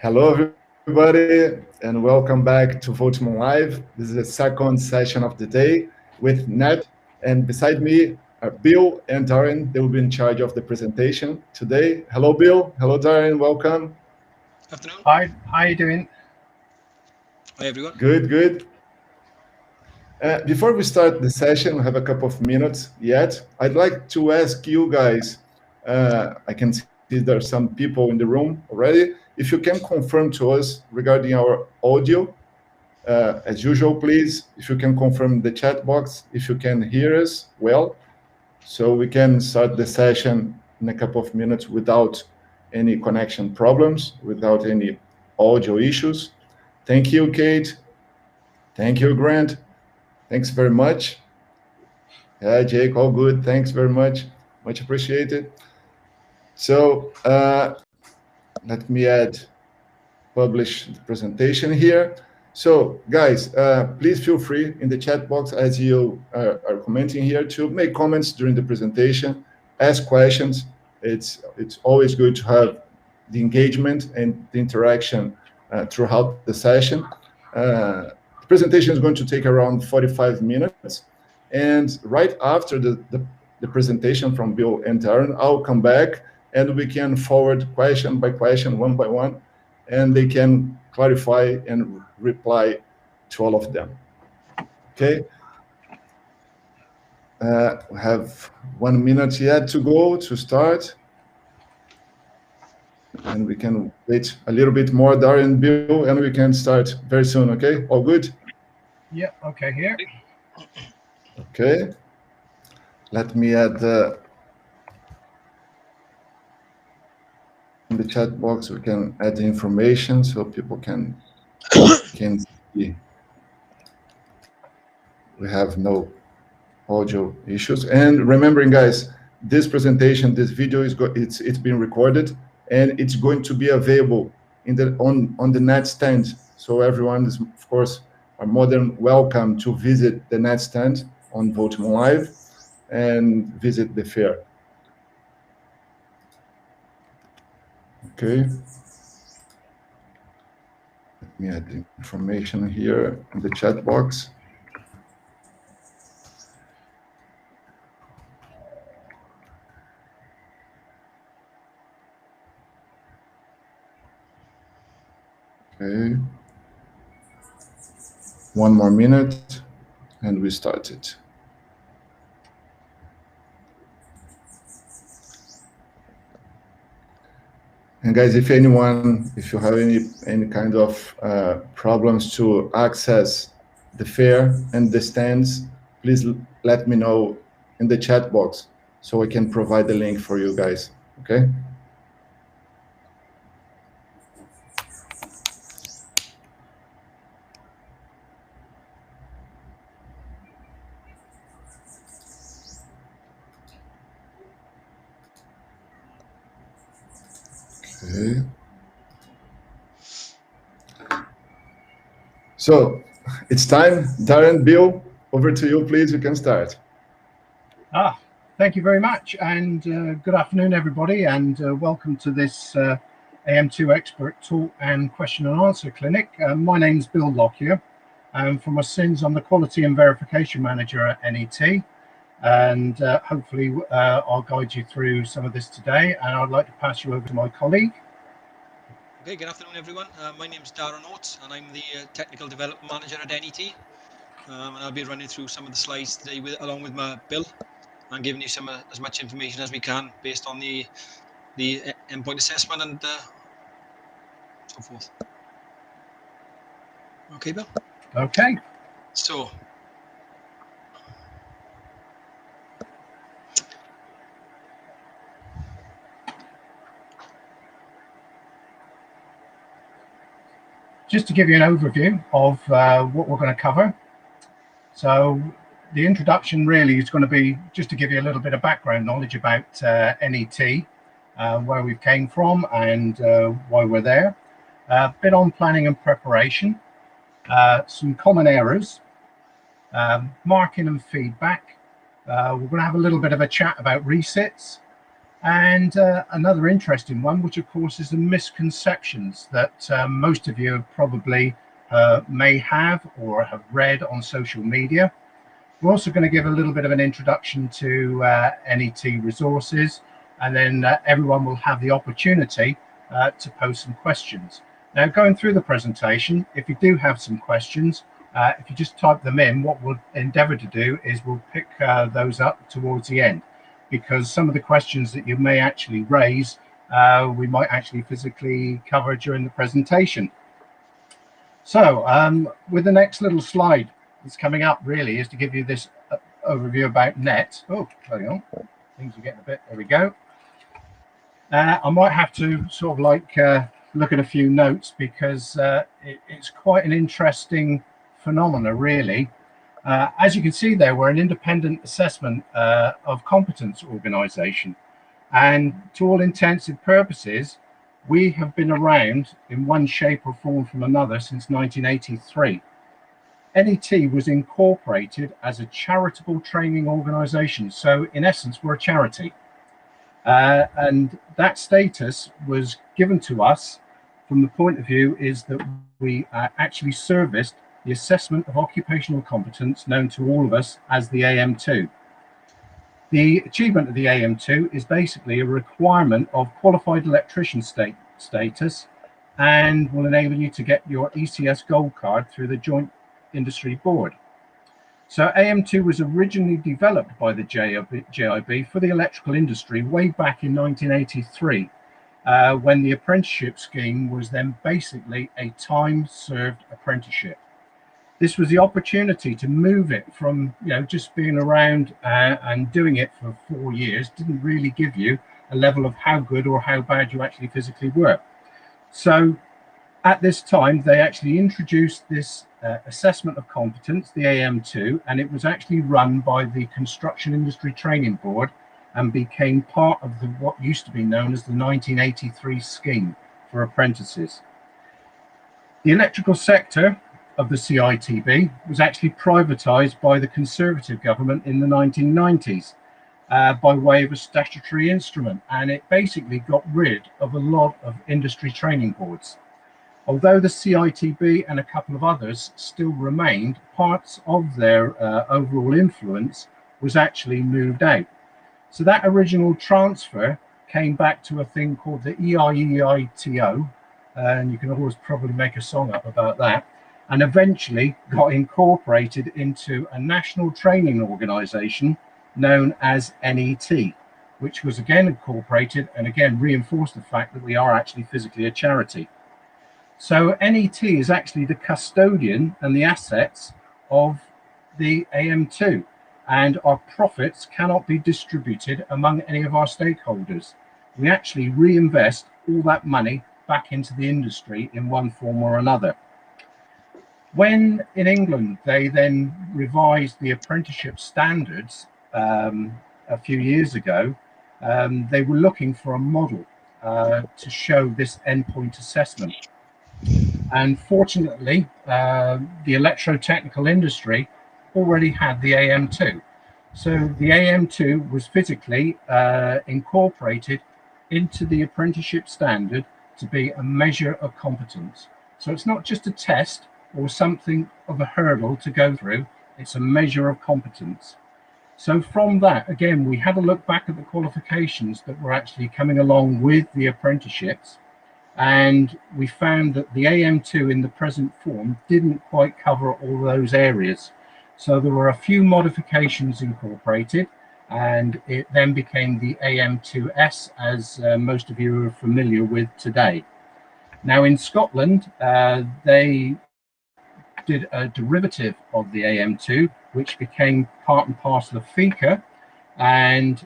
Hello, everybody, and welcome back to Votemon Live. This is the second session of the day with Ned, and beside me are Bill and Darren. They will be in charge of the presentation today. Hello, Bill. Hello, Darren. Welcome. Afternoon. Hi, how are you doing? Hi, everyone. Good, good. Before we start the session, we have a couple of minutes yet. I'd like to ask you guys, I can see there are some people in the room already. If you can confirm to us regarding our audio, as usual, please, if you can confirm the chat box, if you can hear us well, so we can start the session in a couple of minutes without any connection problems, without any audio issues. Thank you, Kate. Thank you, Grant. Thanks very much. Yeah, Jake, all good. Thanks very much. Much appreciated. So let me publish the presentation here. So guys, please feel free in the chat box as you are commenting here to make comments during the presentation, ask questions. It's always good to have the engagement and the interaction throughout the session. The presentation is going to take around 45 minutes. And right after the presentation from Bill and Darren, I'll come back and we can forward question by question, one by one, and they can clarify and reply to all of them. Okay. We have 1 minute yet to go to start. And we can wait a little bit more, Darren, Bill, and we can start very soon, okay? All good? Yeah, okay, here. Okay. Let me add the in the chat box, we can add the information so people can see. We have no audio issues. And remembering, guys, this presentation, this video it's been recorded, and it's going to be available on the net stand. So everyone is, of course, are more than welcome to visit the net stand on Votemon Live and visit the fair. Okay. Let me add the information here in the chat box. Okay. 1 more minute and we start it. And guys, if you have any kind of problems to access the fair and the stands, please let me know in the chat box so I can provide the link for you guys, okay? Okay. So it's time. Darren, Bill, over to you, please. You can start. Thank you very much, and good afternoon, everybody, and welcome to this AM2 Expert Talk and Question and Answer Clinic. My name's Bill Lockyer. From my sins, I'm the Quality and Verification Manager at NET, and hopefully I'll guide you through some of this today, and I'd like to pass you over to my colleague. Okay, good afternoon, everyone. My name is Darren Oates, and I'm the Technical Development Manager at NET. And I'll be running through some of the slides today along with my Bill, and giving you some as much information as we can based on the endpoint assessment and so forth. Okay, Bill? Okay. So, just to give you an overview of what we're going to cover. So the introduction really is going to be just to give you a little bit of background knowledge about NET, where we came from and why we're there. A bit on planning and preparation, some common errors, marking and feedback. We're going to have a little bit of a chat about resets, And another interesting one, which of course is the misconceptions that most of you probably may have or have read on social media. We're also going to give a little bit of an introduction to NET resources, and then everyone will have the opportunity to post some questions. Now, going through the presentation, if you do have some questions, if you just type them in, what we'll endeavour to do is we'll pick those up towards the end, because some of the questions that you may actually raise, we might actually physically cover during the presentation. So with the next little slide that's coming up really is to give you this overview about NET. Oh, hang on, things are getting a bit, there we go. I might have to sort of like look at a few notes, because it's quite an interesting phenomena really. As you can see there, we're an independent assessment of competence organisation, and to all intents and purposes we have been around in one shape or form from another since 1983. NET was incorporated as a charitable training organisation, so in essence we're a charity. And that status was given to us from the point of view is that we actually serviced the assessment of occupational competence known to all of us as the AM2. The achievement of the AM2 is basically a requirement of qualified electrician status, and will enable you to get your ECS gold card through the Joint Industry Board. So AM2 was originally developed by the JIB for the electrical industry way back in 1983, when the apprenticeship scheme was then basically a time-served apprenticeship. This was the opportunity to move it from, just being around and doing it for 4 years didn't really give you a level of how good or how bad you actually physically were. So at this time, they actually introduced this assessment of competence, the AM2, and it was actually run by the Construction Industry Training Board and became part of what used to be known as the 1983 scheme for apprentices. The electrical sector of the CITB was actually privatised by the Conservative government in the 1990s by way of a statutory instrument, and it basically got rid of a lot of industry training boards. Although the CITB and a couple of others still remained, parts of their overall influence was actually moved out. So that original transfer came back to a thing called the EIEITO, and you can always probably make a song up about that, and eventually got incorporated into a national training organisation known as NET, which was again incorporated and again reinforced the fact that we are actually physically a charity. So NET is actually the custodian and the assets of the AM2, and our profits cannot be distributed among any of our stakeholders. We actually reinvest all that money back into the industry in one form or another. When in England they then revised the apprenticeship standards a few years ago, they were looking for a model to show this endpoint assessment. And fortunately, the electrotechnical industry already had the AM2. So the AM2 was physically incorporated into the apprenticeship standard to be a measure of competence. So it's not just a test or something of a hurdle to go through, it's a measure of competence. So from that, again, we had a look back at the qualifications that were actually coming along with the apprenticeships, and we found that the AM2 in the present form didn't quite cover all those areas. So there were a few modifications incorporated, and it then became the AM2S, as most of you are familiar with today. Now in Scotland, they did a derivative of the AM2, which became part and parcel of FICA, and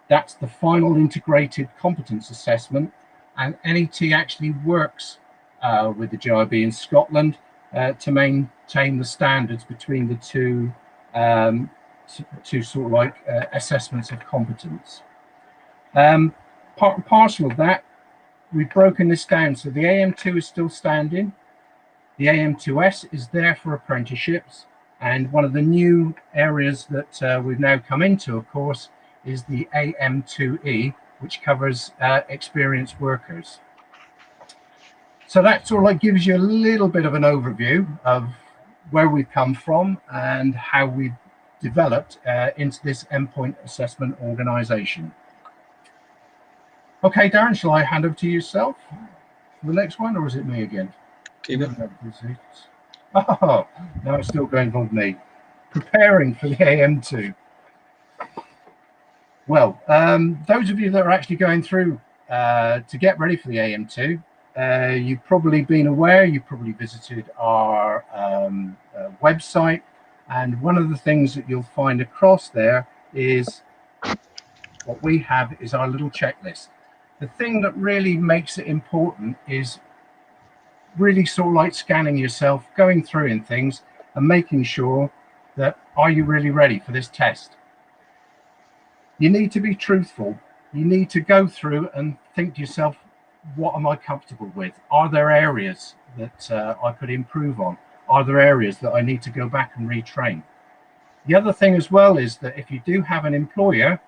that's the final integrated competence assessment. And NET actually works with the JIB in Scotland to maintain the standards between the two sort of like assessments of competence. Part and parcel of that, we've broken this down. So the AM2 is still standing. The AM2S is there for apprenticeships. And one of the new areas that we've now come into, of course, is the AM2E, which covers experienced workers. So that sort of like gives you a little bit of an overview of where we've come from and how we've developed into this endpoint assessment organization. Okay, Darren, shall I hand over to yourself for the next one, or is it me again? Okay, Bill. Oh, no, it's still going on me. Preparing for the AM2. Well, those of you that are actually going through to get ready for the AM2, you've probably been aware, you've probably visited our website, and one of the things that you'll find across there is what we have is our little checklist. The thing that really makes it important is really sort of like scanning yourself, going through in things and making sure that, are you really ready for this test? You need to be truthful. You need to go through and think to yourself, what am I comfortable with? Are there areas that I could improve on? Are there areas that I need to go back and retrain? The other thing as well is that if you do have an employer,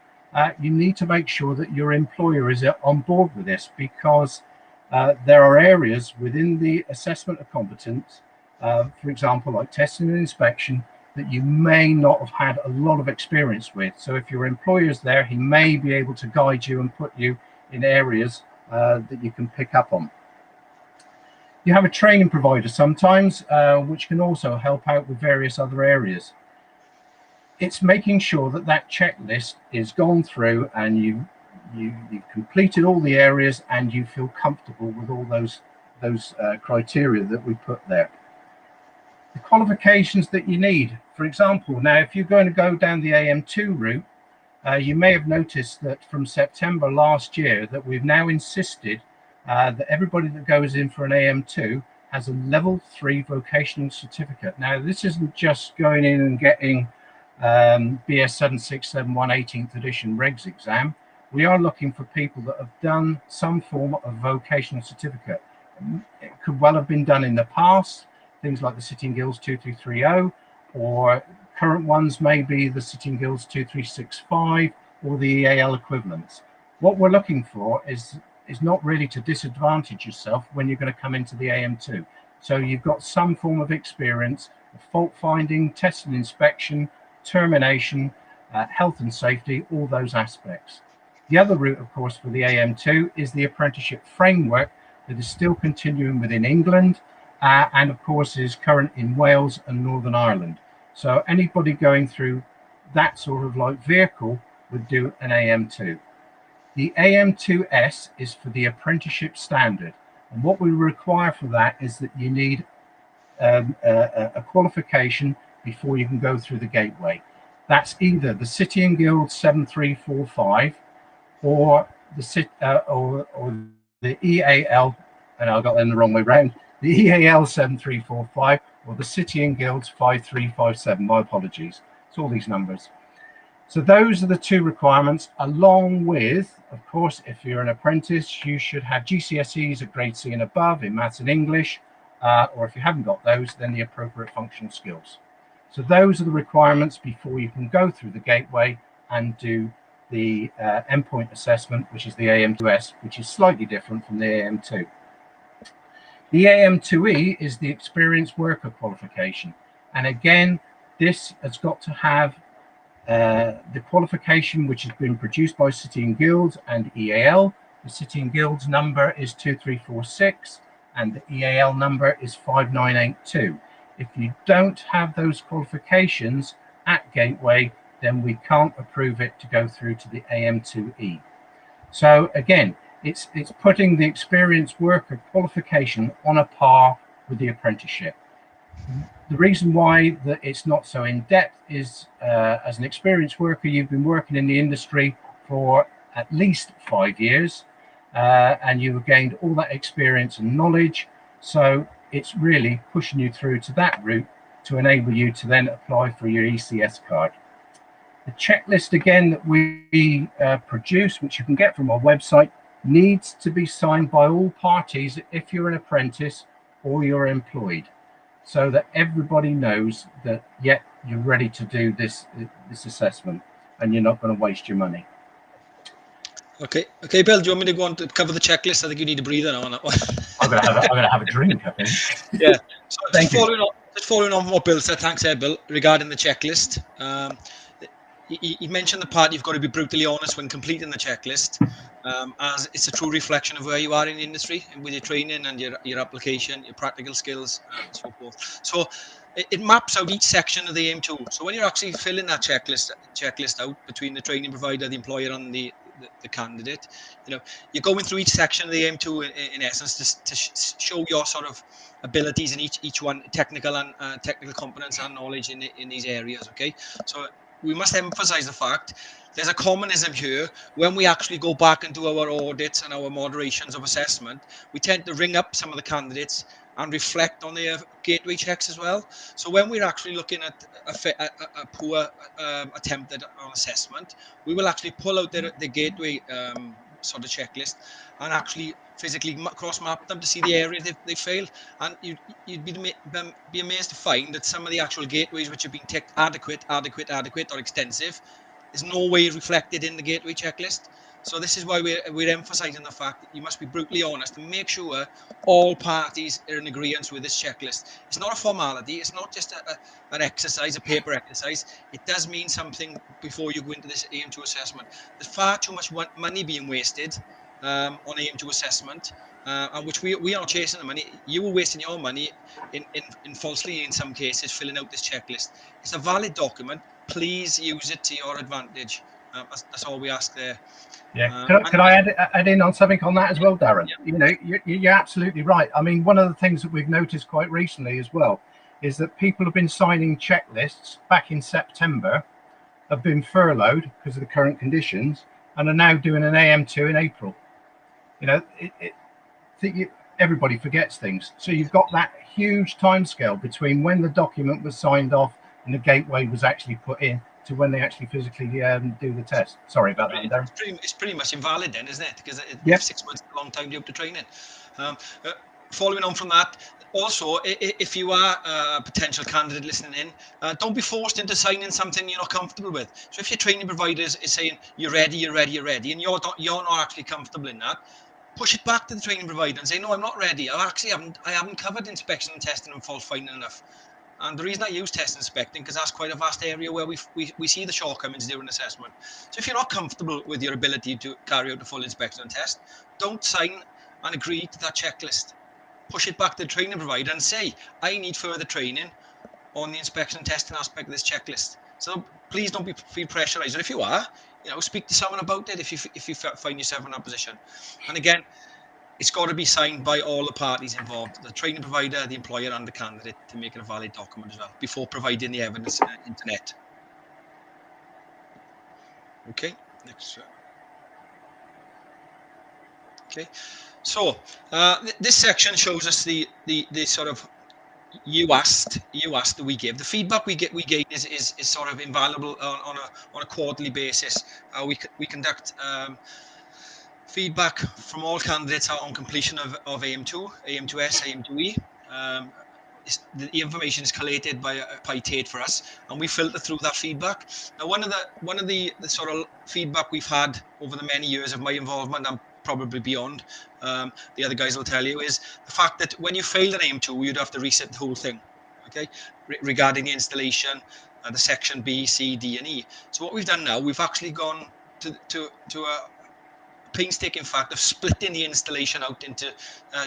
you need to make sure that your employer is on board with this, because there are areas within the assessment of competence, for example, like testing and inspection, that you may not have had a lot of experience with. So if your employer's there, he may be able to guide you and put you in areas that you can pick up on. You have a training provider sometimes, which can also help out with various other areas. It's making sure that that checklist is gone through and you've completed all the areas and you feel comfortable with all those criteria that we put there. The qualifications that you need, for example, now if you're going to go down the AM2 route, you may have noticed that from September last year that we've now insisted that everybody that goes in for an AM2 has a level 3 vocational certificate. Now this isn't just going in and getting BS 7671 18th edition regs exam. We are looking for people that have done some form of vocational certificate. It could well have been done in the past, things like the City and Guilds 2330, or current ones may be the City and Guilds 2365 or the EAL equivalents. What we're looking for is not really to disadvantage yourself when you're going to come into the AM2. So you've got some form of experience of fault finding, test and inspection, termination, health and safety, all those aspects. The other route, of course, for the AM2 is the apprenticeship framework that is still continuing within England and, of course, is current in Wales and Northern Ireland. So anybody going through that sort of like vehicle would do an AM2. The AM2S is for the apprenticeship standard. And what we require for that is that you need a qualification before you can go through the gateway. That's either the City and Guilds 7345 or the EAL, and I got them the wrong way round, the EAL 7345 or the City and Guilds 5357. My apologies. It's all these numbers. So those are the two requirements, along with, of course, if you're an apprentice, you should have GCSEs at grade C and above in maths and English, or if you haven't got those, then the appropriate functional skills. So those are the requirements before you can go through the gateway and do the endpoint assessment, which is the AM2S, which is slightly different from the AM2. The AM2E is the experienced worker qualification. And again, this has got to have the qualification which has been produced by City and Guilds and EAL. The City and Guilds number is 2346 and the EAL number is 5982. If you don't have those qualifications at Gateway, then we can't approve it to go through to the AM2E. So again, it's putting the experienced worker qualification on a par with the apprenticeship. The reason why that it's not so in depth is as an experienced worker, you've been working in the industry for at least 5 years and you've gained all that experience and knowledge. So it's really pushing you through to that route to enable you to then apply for your ECS card. The checklist again that we produce, which you can get from our website, needs to be signed by all parties if you're an apprentice or you're employed, so that everybody knows that, yeah, you're ready to do this assessment and you're not going to waste your money. Okay, Bill, do you want me to go on to cover the checklist? I think you need a breather now on that one. I'm gonna have a drink, I think. Yeah. So Thank you. Just following on from what Bill said, thanks, Bill, regarding the checklist. You mentioned the part you've got to be brutally honest when completing the checklist, as it's a true reflection of where you are in the industry and with your training and your application, your practical skills, and so forth. So it maps out each section of the AM2. So when you're actually filling that checklist out between the training provider, the employer, and the candidate, you're going through each section of the AM2 in essence to show your sort of abilities in each one, technical and technical competence and knowledge in these areas. Okay, so we must emphasize the fact there's a commonism here. When we actually go back and do our audits and our moderations of assessment, we tend to ring up some of the candidates and reflect on their gateway checks as well. So when we're actually looking at a poor attempt at an assessment, we will actually pull out the gateway sort of checklist and actually physically cross map them to see the area they fail. And you'd be amazed to find that some of the actual gateways which have been ticked adequate, or extensive is no way reflected in the gateway checklist. So this is why we're emphasizing the fact that you must be brutally honest and make sure all parties are in agreement with this checklist. It's not a formality. It's not just an exercise, a paper exercise. It does mean something before you go into this AM2 assessment. There's far too much money being wasted on AM2 assessment, and which we are chasing the money. You were wasting your money in falsely, in some cases, filling out this checklist. It's a valid document. Please use it to your advantage. That's all we ask there. Yeah. Could I add in on something on that as well, Darren? Yeah. You're absolutely right. I mean, one of the things that we've noticed quite recently as well is that people have been signing checklists back in September, have been furloughed because of the current conditions, and are now doing an AM2 in April. Everybody forgets things. So you've got that huge timescale between when the document was signed off and the gateway was actually put in to when they actually physically do the test. Sorry about that, Darren. It's pretty much invalid then, isn't it? Because 6 months is a long time to be able to train it. Following on from that, also, if you are a potential candidate listening in, don't be forced into signing something you're not comfortable with. So if your training provider is saying you're ready, and you're not actually comfortable in that, push it back to the training provider and say, no, I'm not ready. I haven't covered inspection and testing and fault finding enough. And the reason I use test inspecting, because that's quite a vast area where we see the shortcomings during assessment. So if you're not comfortable with your ability to carry out a full inspection and test, don't sign and agree to that checklist. Push it back to the training provider and say, I need further training on the inspection and testing aspect of this checklist. So please don't feel pressurized. And if you are, speak to someone about it if you find yourself in that position. And again, it's got to be signed by all the parties involved, the training provider, the employer, and the candidate, to make it a valid document as well, before providing the evidence on the internet. Okay, next. Okay, so this section shows us the sort of you asked that we give. The feedback we gain is sort of invaluable on a quarterly basis. We conduct feedback from all candidates on completion of AM2, AM2S, AM2E. The information is collated by Tate for us, and we filter through that feedback. Now, one of the sort of feedback we've had over the many years of my involvement, and probably beyond, the other guys will tell you, is the fact that when you failed an AM2, you'd have to reset the whole thing. Okay, regarding the installation, the section B, C, D, and E. So what we've done now, we've actually gone to a painstaking fact of splitting the installation out into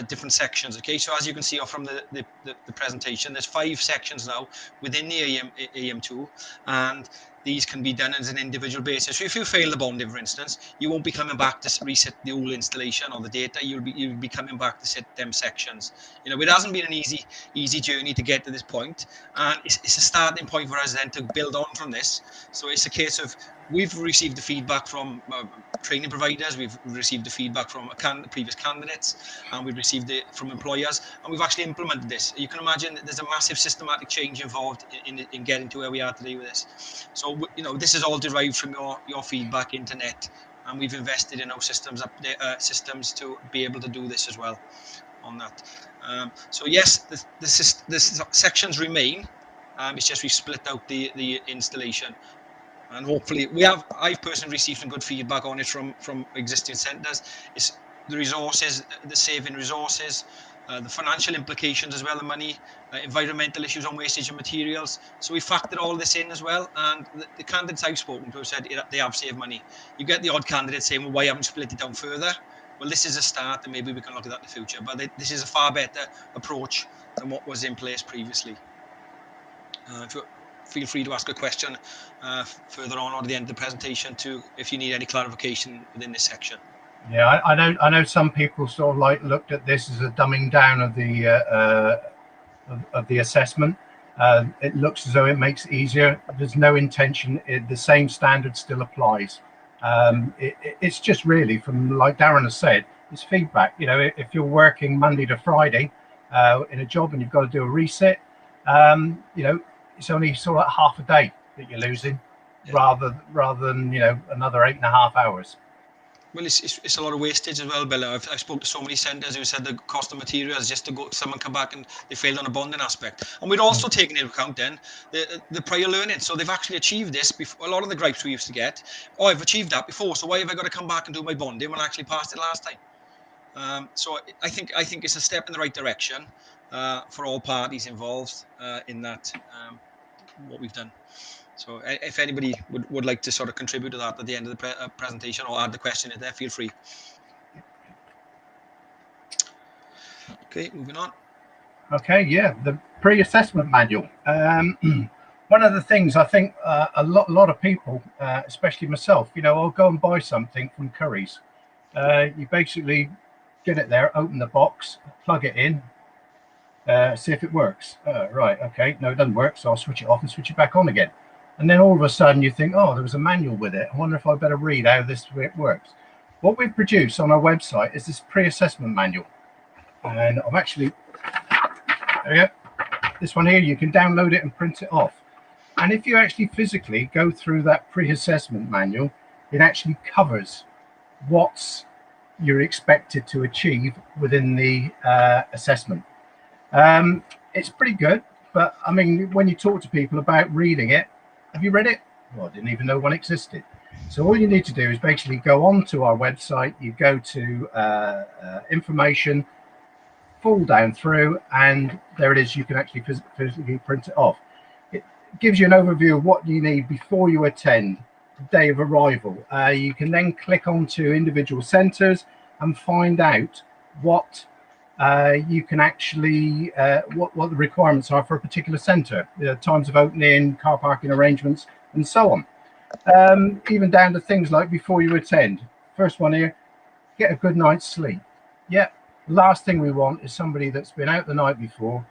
different sections. Okay, so as you can see from the presentation, there's 5 sections now within the AM2, and these can be done as an individual basis. So if you fail the bonding, for instance, you won't be coming back to reset the whole installation or the data. You'll be coming back to set them sections. It hasn't been an easy journey to get to this point, and it's a starting point for us then to build on from this. So it's a case of we've received the feedback from training providers, we've received the feedback from previous candidates, and we've received it from employers, and we've actually implemented this. You can imagine that there's a massive systematic change involved in getting to where we are today with this. So, this is all derived from your feedback, internet, and we've invested in our systems to be able to do this as well on that. So yes, the sections remain. It's just we split out the installation. And hopefully I've personally received some good feedback on it from existing centres. It's the resources, the saving resources, the financial implications as well, the money, environmental issues on wastage of materials. So we factored all this in as well. And the candidates I've spoken to have said they have saved money. You get the odd candidate saying, well, why haven't you split it down further? Well, this is a start, and maybe we can look at that in the future. But this is a far better approach than what was in place previously. Feel free to ask a question further on or at the end of the presentation if you need any clarification within this section. Yeah, I know some people sort of like looked at this as a dumbing down of the assessment. It looks as though it makes it easier. There's no intention. The same standard still applies. It's just really from, like Darren has said, it's feedback. You know, if you're working Monday to Friday in a job and you've got to do a reset, you know, it's only sort of half a day that you're losing, rather than, you know, another 8.5 hours. Well, it's a lot of wastage as well, Bill. I've spoken to so many centres who said the cost of materials just to go, someone come back and they failed on a bonding aspect. And we'd also taken into account then the prior learning. So they've actually achieved this before. A lot of the gripes we used to get, oh, I've achieved that before, so why have I got to come back and do my bonding when I actually passed it last time? So I think it's a step in the right direction for all parties involved in that, what we've done. So if anybody would like to sort of contribute to that at the end of the presentation or add the question in there, feel free. Okay, moving on. Okay, yeah, the pre-assessment manual. One of the things I think a lot of people, especially myself, you know, I'll go and buy something from Curry's. You basically get it there, open the box, plug it in, see if it works. Right, okay, no, it doesn't work, so I'll switch it off and switch it back on again. And then all of a sudden you think, oh, there was a manual with it. I wonder if I better read how this works. What we've produced on our website is this pre-assessment manual. And I'm actually, there we go. This one here, you can download it and print it off. And if you actually physically go through that pre-assessment manual, it actually covers what you're expected to achieve within the assessment. It's pretty good, but I mean, when you talk to people about reading it, have you read it? Well, I didn't even know one existed. So all you need to do is basically go onto our website, you go to information, fall down through, and there it is. You can actually physically print it off. It gives you an overview of what you need before you attend the day of arrival. You can then click onto individual centres and find out what you can actually what the requirements are for a particular centre, times of opening, car parking arrangements, and so on. Even down to things like before you attend. First one here, get a good night's sleep. Yeah, last thing we want is somebody that's been out the night before,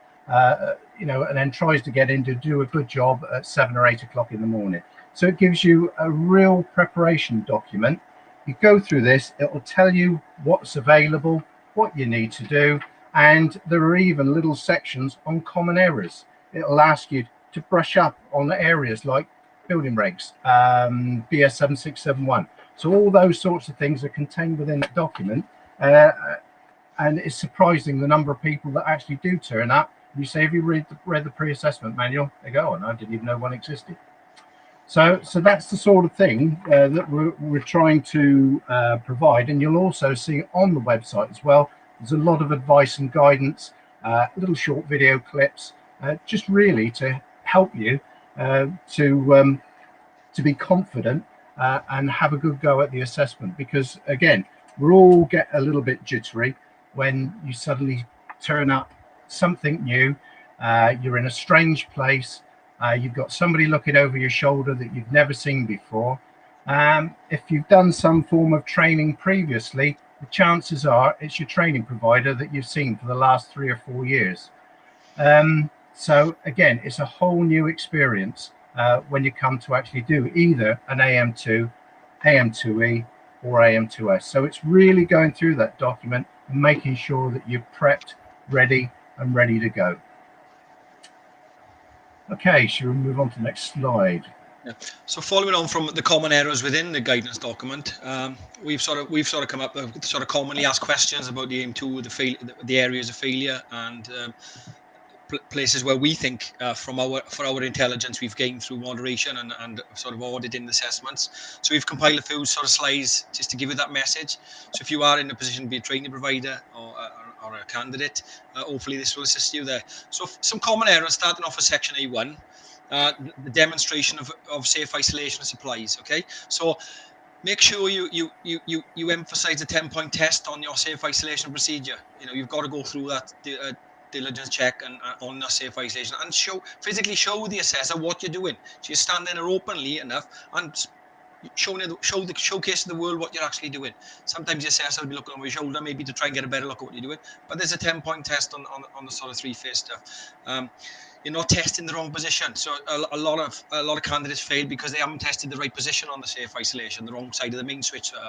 you know, and then tries to get in to do a good job at 7 or 8 o'clock in the morning. So it gives you a real preparation document. You go through this, it will tell you what's available, what you need to do, and there are even little sections on common errors. It'll ask you to brush up on areas like building regs, BS 7671. So all those sorts of things are contained within that document, and it's surprising the number of people that actually do turn up. You say, have you read the pre-assessment manual? They go, oh, no, I didn't even know one existed. So that's the sort of thing that we're trying to provide. And you'll also see on the website as well, there's a lot of advice and guidance, little short video clips, just really to help you to be confident and have a good go at the assessment. Because again, we all get a little bit jittery when you suddenly turn up something new, you're in a strange place, you've got somebody looking over your shoulder that you've never seen before. If you've done some form of training previously, the chances are it's your training provider that you've seen for the last 3 or 4 years. So again, it's a whole new experience when you come to actually do either an AM2, AM2E, or AM2S. So it's really going through that document and making sure that you're prepped, ready, and ready to go. Okay, shall we move on to the next slide? Yeah. So following on from the common errors within the guidance document, we've sort of come up with sort of commonly asked questions about the AM2, the areas of failure, and places where we think for our intelligence we've gained through moderation and sort of auditing assessments. So we've compiled a few sort of slides just to give you that message. So if you are in a position to be a training provider or a candidate, hopefully this will assist you there. So some common errors starting off with section A1, the demonstration of safe isolation of supplies. Okay, so make sure you emphasize the 10-point test on your safe isolation procedure. You've got to go through that diligence check and on the safe isolation and physically show the assessor what you're doing. So you're standing there openly enough and showcase the world what you're actually doing. Sometimes the assessor will be looking over your shoulder maybe to try and get a better look at what you're doing, but there's a 10-point test on the sort of 3-phase stuff. You're not testing the wrong position. So a lot of candidates fail because they haven't tested the right position on the safe isolation, the wrong side of the main switch, for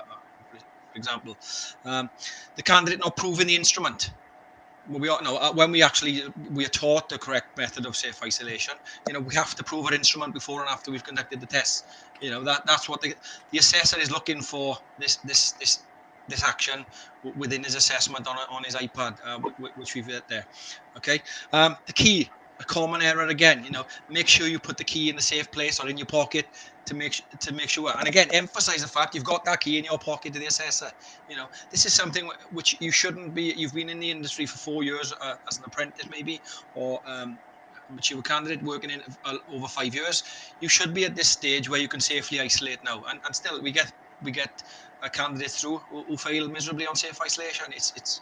example. The candidate not proving the instrument. When we are taught the correct method of safe isolation, we have to prove our instrument before and after we've conducted the tests. That's what the assessor is looking for, this action within his assessment on his iPad, which we've got there. Okay. The key, a common error again, make sure you put the key in the safe place or in your pocket to make sure. And again, emphasize the fact you've got that key in your pocket to the assessor. This is something which you shouldn't be. You've been in the industry for 4 years as an apprentice, maybe, or a mature candidate working in over 5 years. You should be at this stage where you can safely isolate now. And still, we get candidates through who fail miserably on safe isolation. It's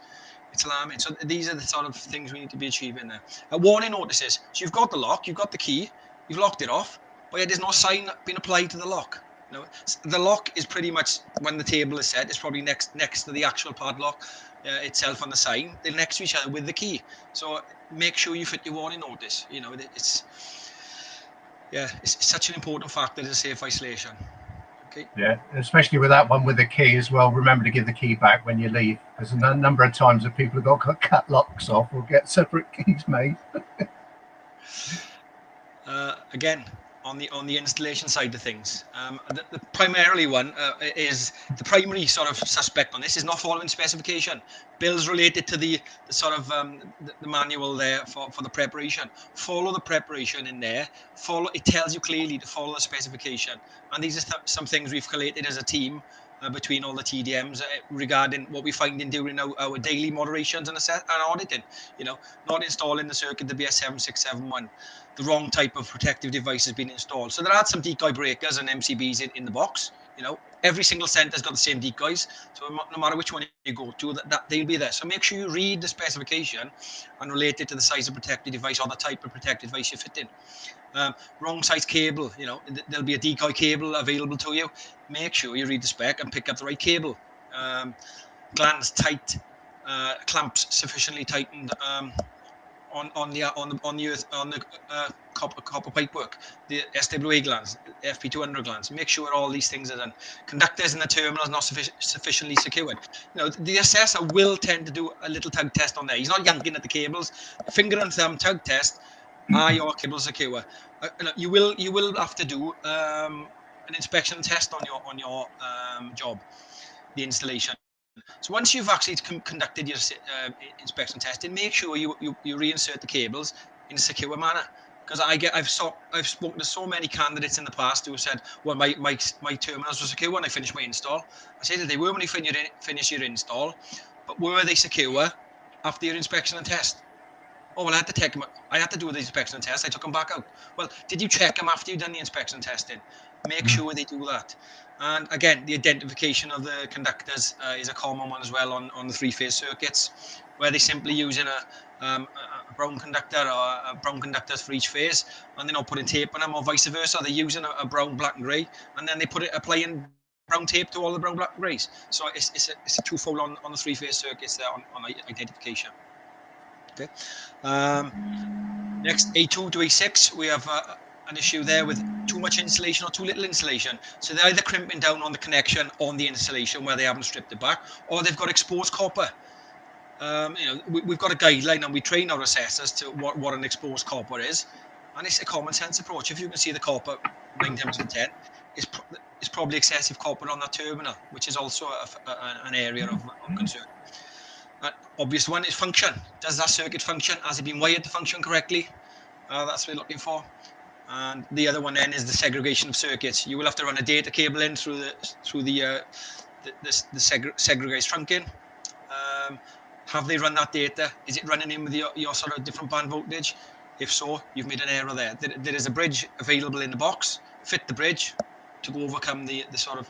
alarming. So these are the sort of things we need to be achieving there. Warning notices. So you've got the lock, you've got the key, you've locked it off, but yet there's no sign being applied to the lock. The lock is pretty much, when the table is set, it's probably next to the actual padlock itself on the sign. They're next to each other with the key. So make sure you fit your warning notice. It's such an important factor to safe isolation. Okay. Yeah, especially with that one with the key as well. Remember to give the key back when you leave, because a number of times that people have got to cut locks off or get separate keys made. Again, on the installation side of things, the primarily one is the primary sort of suspect on this is not following specification. Bills related to the sort of the manual there for the preparation. Follow the preparation in there. It tells you clearly to follow the specification. And these are some things we've collated as a team between all the TDMs regarding what we find in doing our daily moderations and auditing. Not installing the circuit, the BS7671. The wrong type of protective device has been installed. So there are some decoy breakers and MCBs in the box. Every single center's got the same decoys. So no matter which one you go to, that they'll be there. So make sure you read the specification and relate it to the size of protective device or the type of protective device you fit in. Wrong size cable, there'll be a decoy cable available to you. Make sure you read the spec and pick up the right cable. Glands tight, clamps sufficiently tightened on the copper pipework, the SWA glands, FP200 glands. Make sure all these things are done. Conductors in the terminal is not sufficiently secured. The assessor will tend to do a little tug test on there. He's not yanking at the cables. Finger and thumb tug test. Are your cables secure? You will have to do an inspection test on your job, the installation. So once you've actually conducted your inspection testing, make sure you reinsert the cables in a secure manner. Because I've spoken to so many candidates in the past who said, well, my terminals were secure when I finished my install. I said that they were when you finish your install, but were they secure after your inspection and test? Oh, well, I had to do the inspection and test. I took them back out. Well, did you check them after you've done the inspection testing? Make sure they do that. And again, the identification of the conductors is a common one as well on the 3-phase circuits, where they're simply using a brown conductor or brown conductors for each phase, and they're not putting tape on them, or vice versa. They're using a brown, black, and grey, and then they applying brown tape to all the brown, black, and greys. So it's a twofold on the 3-phase circuits there on identification. Okay. Next, A2 to A6, we have an issue there with too much insulation or too little insulation. So they're either crimping down on the connection on the insulation where they haven't stripped it back, or they've got exposed copper. We've got a guideline and we train our assessors to what an exposed copper is. And it's a common sense approach. If you can see the copper 9 times out of 10, it's probably excessive copper on that terminal, which is also an area of concern. Obvious one is function. Does that circuit function? Has it been wired to function correctly? That's what we're looking for. And the other one then is the segregation of circuits. You will have to run a data cable in through the segregated trunking. Have they run that data? Is it running in with your sort of different band voltage? If so, you've made an error there. There is a bridge available in the box. Fit the bridge to overcome the sort of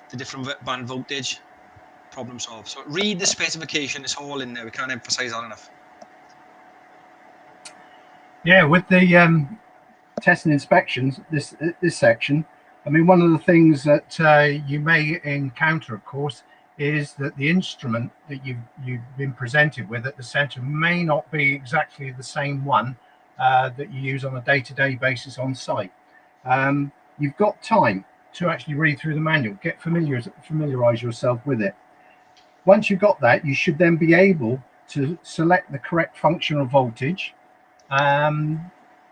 the different band voltage. Problem solved. So read the specification. It's all in there. We can't emphasize that enough. Yeah, with the test and inspections, this section, I mean, one of the things that you may encounter, of course, is that the instrument that you've been presented with at the centre may not be exactly the same one that you use on a day-to-day basis on site. You've got time to actually read through the manual, get familiarise yourself with it. Once you've got that, you should then be able to select the correct functional voltage.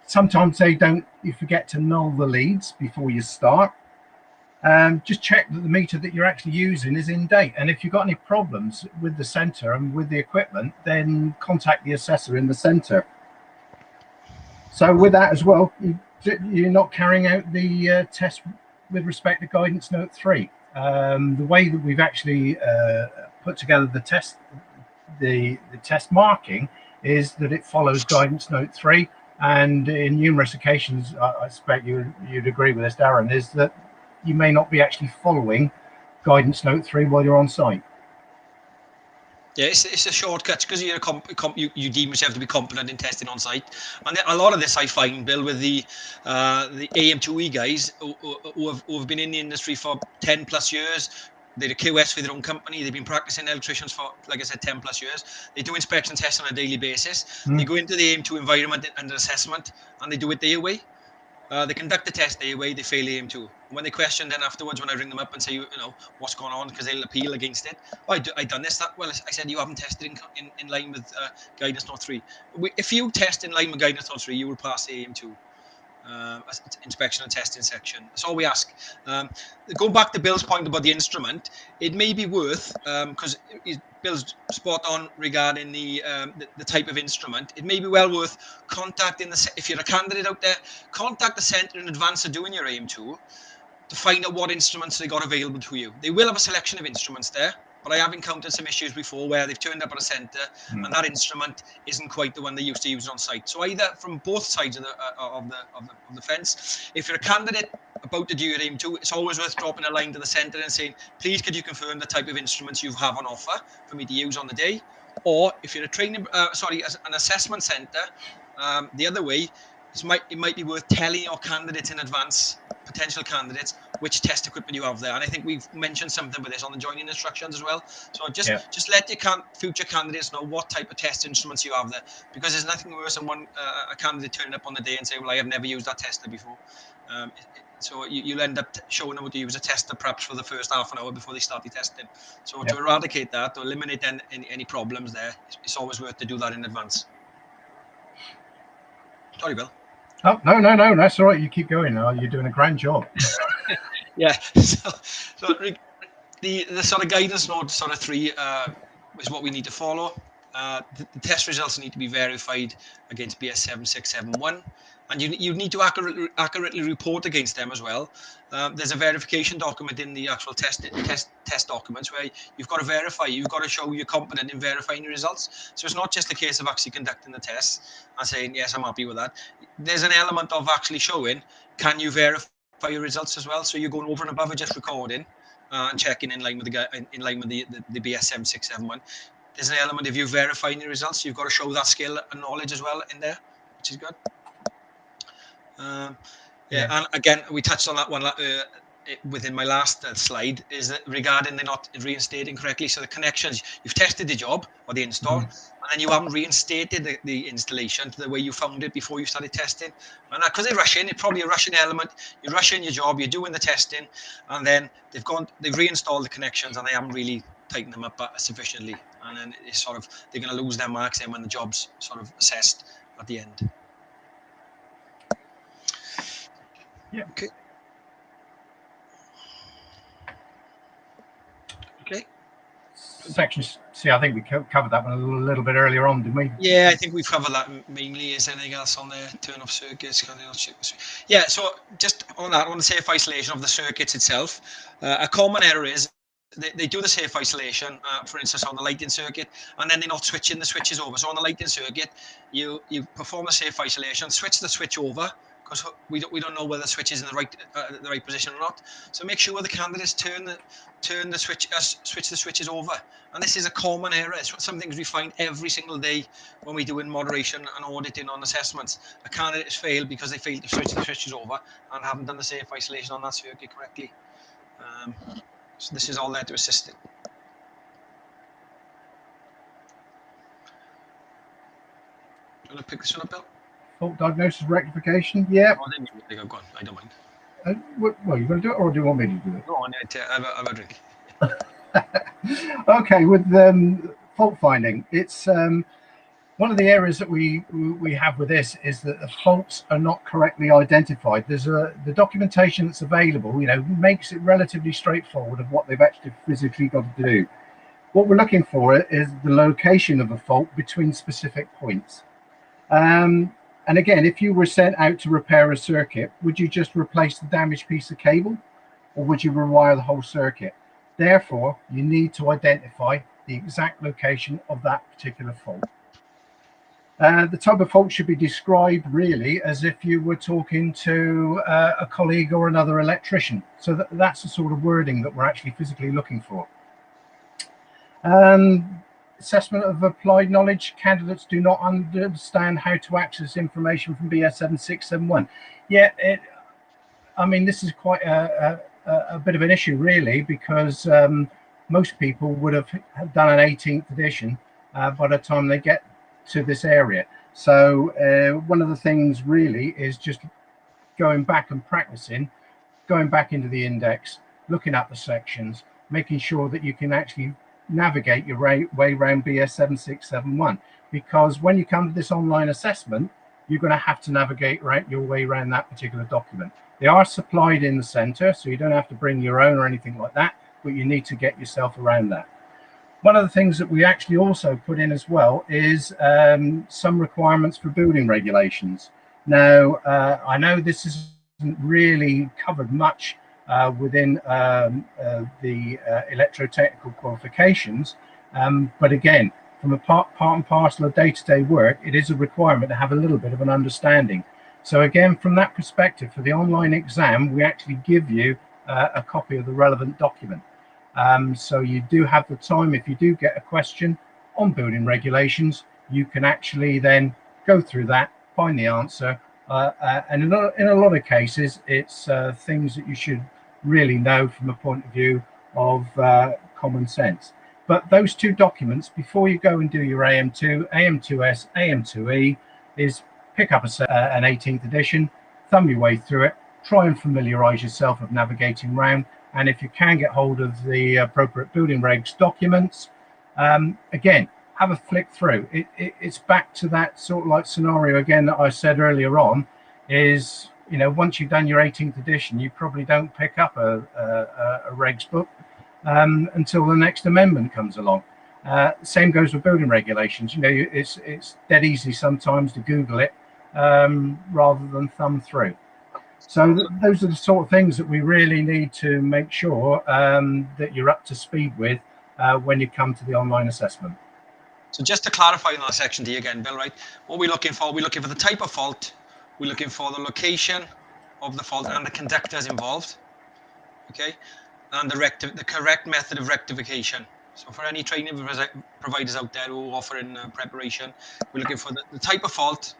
Sometimes you forget to null the leads before you start. Just check that the meter that you're actually using is in date. And if you've got any problems with the center and with the equipment, then contact the assessor in the center. So with that as well, you're not carrying out the test with respect to guidance note 3. The way that we've actually put together the test, the test marking is that it follows guidance note 3. And in numerous occasions, I expect you'd agree with this, Darren, is that you may not be actually following guidance note 3 while you're on site. Yeah, it's a shortcut because you're you deem yourself to be competent in testing on site, and a lot of this I find, Bill, with the AM2E guys who have been in the industry for 10 plus years. They're a QS for their own company. They've been practicing electricians for, like I said, 10 plus years. They do inspection tests on a daily basis. They go into the AM2 environment under assessment, and they do it their way. They conduct the test their way, they fail AM2. When they question then afterwards, when I ring them up and say, what's going on, because they'll appeal against it. Oh, I done this, that. Well, I said, you haven't tested in line with guidance note 3. If you test in line with guidance note 3, you will pass the AM2. Inspection and testing section. That's all we ask. Going back to Bill's point about the instrument, it may be worth, because Bill's spot on regarding the type of instrument. It may be well worth contacting if you're a candidate out there, contact the centre in advance of doing your AM2 to find out what instruments they got available to you. They will have a selection of instruments there, but I have encountered some issues before where they've turned up at a centre and that instrument isn't quite the one they used to use on site. So either from both sides of the fence, if you're a candidate about to do your AM2, it's always worth dropping a line to the centre and saying, please, could you confirm the type of instruments you have on offer for me to use on the day? Or if you're an assessment centre, the other way, it might be worth telling your candidates in advance, potential candidates, which test equipment you have there. And I think we've mentioned something with this on the joining instructions as well. So just let your future candidates know what type of test instruments you have there, because there's nothing worse than a candidate turning up on the day and say, well, I have never used that tester before. So you'll end up showing them how to use a tester perhaps for the first half an hour before they start the testing. So to eradicate that, to eliminate any problems there, it's always worth to do that in advance. Sorry, Bill. Oh, no, that's all right. You keep going. You're doing a grand job. Yeah. So the sort of guidance note sort of 3 is what we need to follow. The test results need to be verified against BS 7671, and you need to accurately report against them as well. There's a verification document in the actual test documents where you've got to verify. You've got to show you're competent in verifying your results. So it's not just a case of actually conducting the tests and saying, yes, I'm happy with that. There's an element of actually showing, can you verify your results as well? So you're going over and above just recording and checking in line with the BS 7671. There's an element of you verifying your results. You've got to show that skill and knowledge as well in there, which is good. And again, we touched on that one within my last slide, is that regarding the not reinstating correctly. So the connections, you've tested the job or the install, and then you haven't reinstated the installation to the way you found it before you started testing. And because they rush in, it's probably a rushing element. You rush in your job, you're doing the testing, and then they've reinstalled the connections and they haven't really tightened them up sufficiently. And then it's they're going to lose their marks then when the job's sort of assessed at the end. Yeah. Okay. section C, I think we covered that one a little bit earlier on, didn't we? Yeah, I think we've covered that mainly. Is anything else on there? Turn off circuits. Yeah, so just on that, on the safe isolation of the circuits itself, a common error is they do the safe isolation, for instance, on the lighting circuit, and then they're not switching the switches over. So on the lighting circuit, you perform the safe isolation, switch the switch over, because we don't know whether the switch is in the right position or not. So make sure the candidates switch the switches over. And this is a common error. It's some things we find every single day when we do in moderation and auditing on assessments. A candidate has failed because they failed to switch the switches over and haven't done the safe isolation on that circuit correctly. So this is all there to assist it. Do you want to pick this one up, Bill? Fault diagnosis rectification. Yeah. Oh, then you think I've gone. I don't mind. Well, you going to do it, or do you want me to do it? No, I have a drink. Okay, with fault finding, it's one of the areas that we have with this is that the faults are not correctly identified. There's the documentation that's available, makes it relatively straightforward of what they've actually physically got to do. What we're looking for is the location of a fault between specific points. And again, if you were sent out to repair a circuit, would you just replace the damaged piece of cable, or would you rewire the whole circuit? Therefore, you need to identify the exact location of that particular fault. The type of fault should be described really as if you were talking to a colleague or another electrician. So that's the sort of wording that we're actually physically looking for. Assessment of applied knowledge. Candidates do not understand how to access information from BS 7671. Yeah, I mean, this is quite a bit of an issue really, because most people would have done an 18th edition by the time they get to this area. So one of the things really is just going back and practicing, going back into the index, looking at the sections, making sure that you can actually navigate your way around BS 7671, because when you come to this online assessment, you're going to have to navigate your way around that particular document. They are supplied in the center, so you don't have to bring your own or anything like that, but you need to get yourself around that. One of the things that we actually also put in as well is some requirements for building regulations. Now, I know this isn't really covered much within the electrotechnical qualifications, but again, from a part and parcel of day-to-day work, it is a requirement to have a little bit of an understanding. So again, from that perspective, for the online exam, we actually give you a copy of the relevant document. So you do have the time, if you do get a question on building regulations, you can actually then go through that, find the answer, and in a lot of cases, it's things that you should really know from a point of view of common sense. But those two documents, before you go and do your AM2, AM2S, AM2E, is pick up an 18th edition, thumb your way through it, try and familiarize yourself with navigating around, and if you can get hold of the appropriate building regs documents, again, have a flick through. It's back to that sort of like scenario again that I said earlier on, is, once you've done your 18th edition, you probably don't pick up a regs book until the next amendment comes along. Same goes with building regulations. It's dead easy sometimes to Google it rather than thumb through. So those are the sort of things that we really need to make sure that you're up to speed with when you come to the online assessment. So just to clarify on that section D again, Bill, right? What we're looking for the type of fault, we're looking for the location of the fault and the conductors involved, okay? And the correct method of rectification. So for any training providers out there who offer in preparation, we're looking for the type of fault,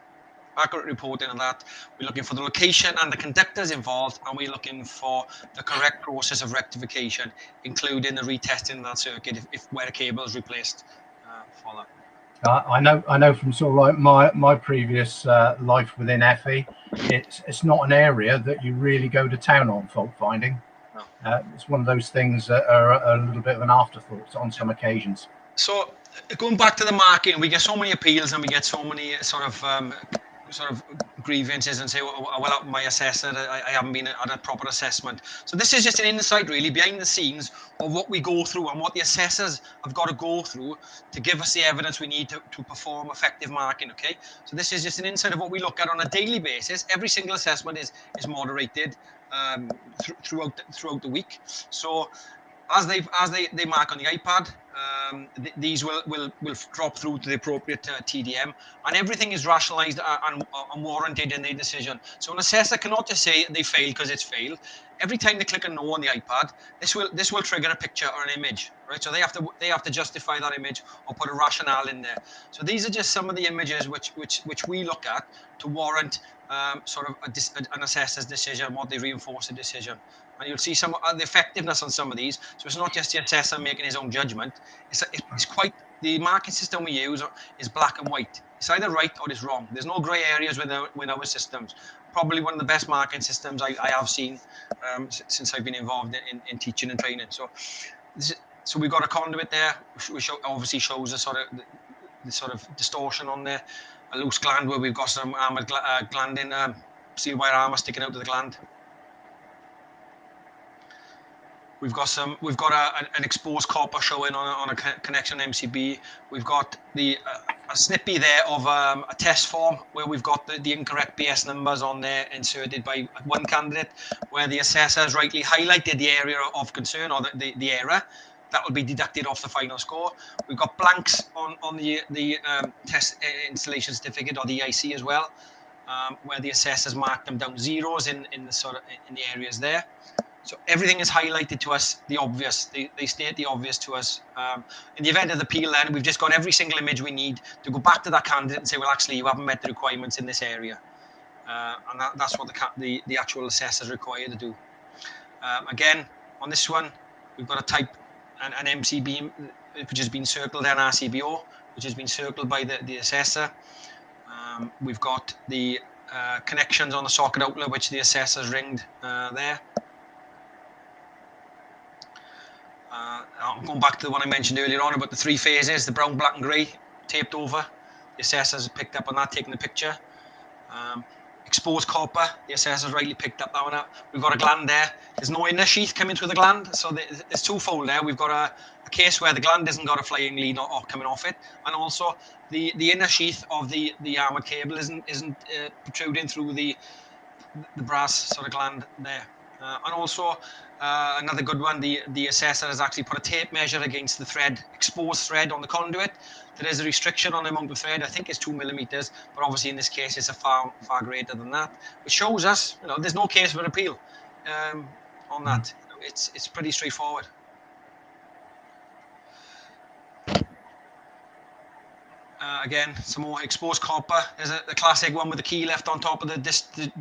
accurate reporting of that. We're looking for the location and the conductors involved, and we're looking for the correct process of rectification, including the retesting of that circuit if where a cable is replaced for that. I know from sort of like my previous life within FE, it's not an area that you really go to town on fault finding. No. It's one of those things that are a little bit of an afterthought on some occasions. So going back to the marking, we get so many appeals and we get so many sort of grievances and say, well, my assessor, I haven't been at a proper assessment. So this is just an insight really behind the scenes of what we go through and what the assessors have got to go through to give us the evidence we need to perform effective marking. Okay, so this is just an insight of what we look at on a daily basis. Every single assessment is moderated throughout the week. So as they mark on the iPad, these will drop through to the appropriate TDM, and everything is rationalised and warranted in their decision. So an assessor cannot just say they failed because it's failed. Every time they click a no on the iPad, this will trigger a picture or an image, right? So they have to justify that image or put a rationale in there. So these are just some of the images which we look at to warrant sort of an assessor's decision, what they reinforce a decision. And you'll see some of the effectiveness on some of these. So it's not just the assessor making his own judgment. It's quite, the marking system we use is black and white. It's either right or it's wrong. There's no grey areas with our systems. Probably one of the best marking systems I have seen since I've been involved in teaching and training. So we've got a conduit there, which obviously shows the sort of distortion on there. A loose gland where we've got some armoured glanding, steel wire armour sticking out of the gland. We've got an exposed copper showing on a connection MCB. We've got a snippy there of a test form where we've got the incorrect BS numbers on there inserted by one candidate, where the assessor has rightly highlighted the area of concern or the error. That will be deducted off the final score. We've got blanks on the test installation certificate or the EIC as well, where the assessors mark them down zeros in the areas there. So everything is highlighted to us, the obvious. They state the obvious to us. In the event of the appeal, then we've just got every single image we need to go back to that candidate and say, well, actually, you haven't met the requirements in this area, and that's what the actual assessor is required to do. Again, on this one, we've got a type an MCB which has been circled, and RCBO which has been circled by the assessor. We've got the connections on the socket outlet which the assessor's ringed there. I'm going back to the one I mentioned earlier on about the three phases, the brown, black and grey taped over. The assessor's picked up on that, taking the picture. Exposed copper, the assessor's rightly picked up that one up. We've got a gland there. There's no inner sheath coming through the gland, so it's twofold there. We've got a case where the gland hasn't got a flying lead or coming off it, and also the inner sheath of the armoured cable isn't protruding through the brass sort of gland there. And also another good one, the assessor has actually put a tape measure against the thread, exposed thread on the conduit. There is a restriction on the amount of thread. I think it's 2 millimeters, but obviously in this case it's a far greater than that, which shows us, there's no case for appeal on that. It's pretty straightforward. Again, some more exposed copper. There's the classic one with the key left on top of the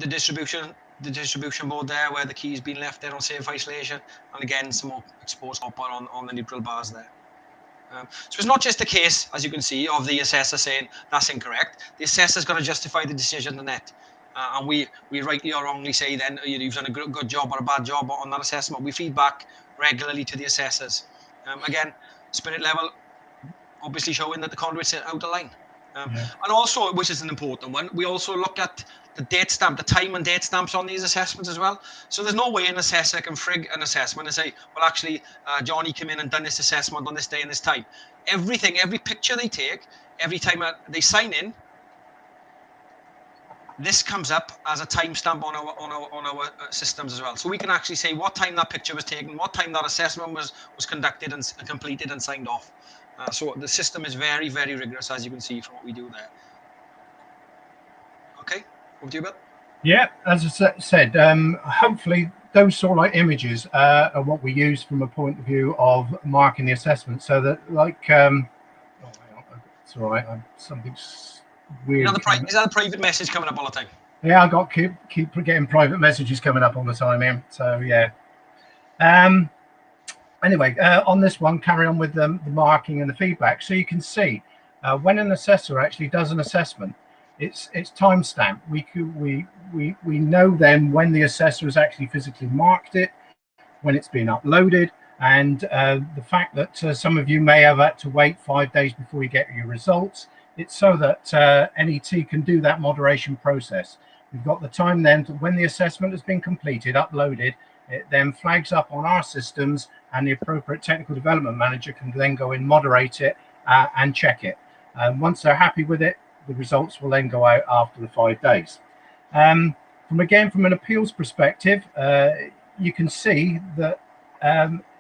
distribution board there, where the key's been left there on safe isolation, and again some more exposed copper on the neutral bars there. So it's not just a case, as you can see, of the assessor saying that's incorrect. The assessor's got to justify the decision to net, and we rightly or wrongly say then you've done a good job or a bad job on that assessment. We feed back regularly to the assessors. Again, spirit level obviously showing that the conduit's out of line. And also, which is an important one, we also look at the date stamp, the time and date stamps on these assessments as well. So there's no way an assessor can frig an assessment and say, well, actually, Johnny came in and done this assessment on this day and this time. Every picture they take, every time they sign in, this comes up as a timestamp on our systems as well. So we can actually say what time that picture was taken, what time that assessment was conducted and completed and signed off. So the system is very, very rigorous, as you can see from what we do there. Okay, over to you, Bill. Yeah, as I said, hopefully those sort of like images are what we use from a point of view of marking the assessment. So that, like, it's all right. Something's weird. Is that a private message coming up all the time? Yeah, I got keep getting private messages coming up all the time, yeah. So yeah. Anyway, on this one, carry on with the marking and the feedback. So you can see when an assessor actually does an assessment, it's timestamped. We know then when the assessor has actually physically marked it, when it's been uploaded, and the fact that some of you may have had to wait 5 days before you get your results. It's so that NET can do that moderation process. We've got the time then to, when the assessment has been completed, uploaded, it then flags up on our systems, and the appropriate technical development manager can then go in, moderate it, and check it. Once they're happy with it, the results will then go out after the 5 days. From an appeals perspective, you can see that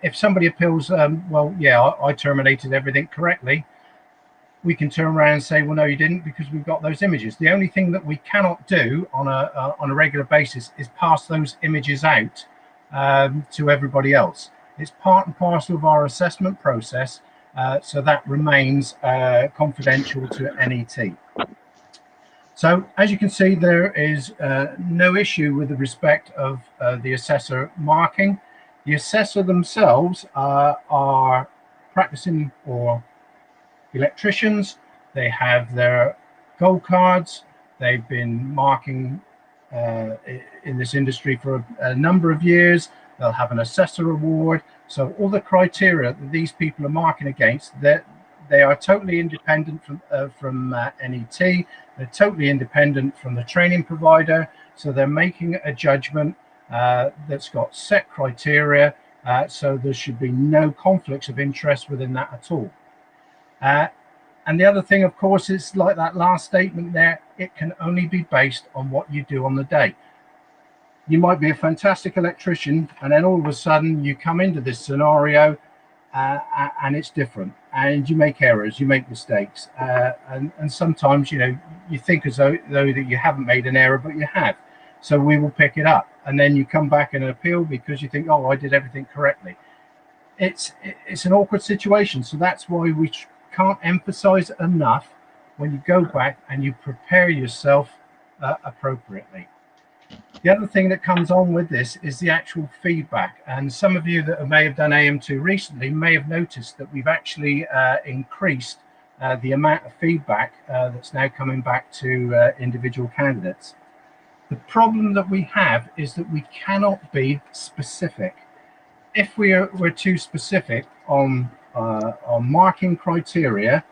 if somebody appeals, well, yeah, I terminated everything correctly, we can turn around and say, well, no, you didn't, because we've got those images. The only thing that we cannot do on a regular basis is pass those images out to everybody else. It's part and parcel of our assessment process, so that remains confidential to NET. So as you can see, there is no issue with the respect of the assessor marking. The assessor themselves are practicing or electricians. They have their gold cards. They've been marking in this industry for a number of years. They'll have an assessor award. So all the criteria that these people are marking against, they are totally independent from NET. They're totally independent from the training provider. So they're making a judgment that's got set criteria. So there should be no conflicts of interest within that at all. And the other thing, of course, is like that last statement there, it can only be based on what you do on the day. You might be a fantastic electrician, and then all of a sudden you come into this scenario and it's different, and you make errors, you make mistakes, and sometimes, you know, you think as though that you haven't made an error, but you have. So we will pick it up, and then you come back and appeal because you think, oh, I did everything correctly. It's an awkward situation, so that's why we can't emphasize enough when you go back and you prepare yourself appropriately. The other thing that comes on with this is the actual feedback, and some of you that may have done AM2 recently may have noticed that we've actually increased the amount of feedback that's now coming back to individual candidates. The problem that we have is that we cannot be specific. If we're too specific on marking criteria,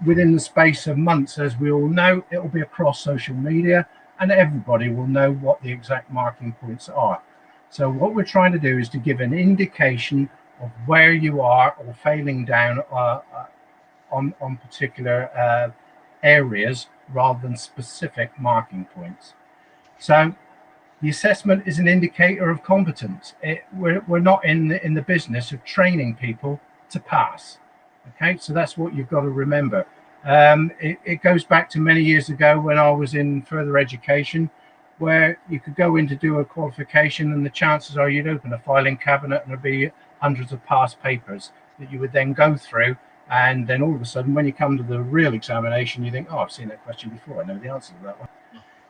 within the space of months, as we all know, it will be across social media, and everybody will know what the exact marking points are. So what we're trying to do is to give an indication of where you are or failing down on particular areas rather than specific marking points. So the assessment is an indicator of competence. We're not in the business of training people to pass. Okay, so that's what you've got to remember. It goes back to many years ago when I was in further education, where you could go in to do a qualification, and the chances are you'd open a filing cabinet and there'd be hundreds of past papers that you would then go through. And then all of a sudden, when you come to the real examination, you think, oh, I've seen that question before. I know the answer to that one.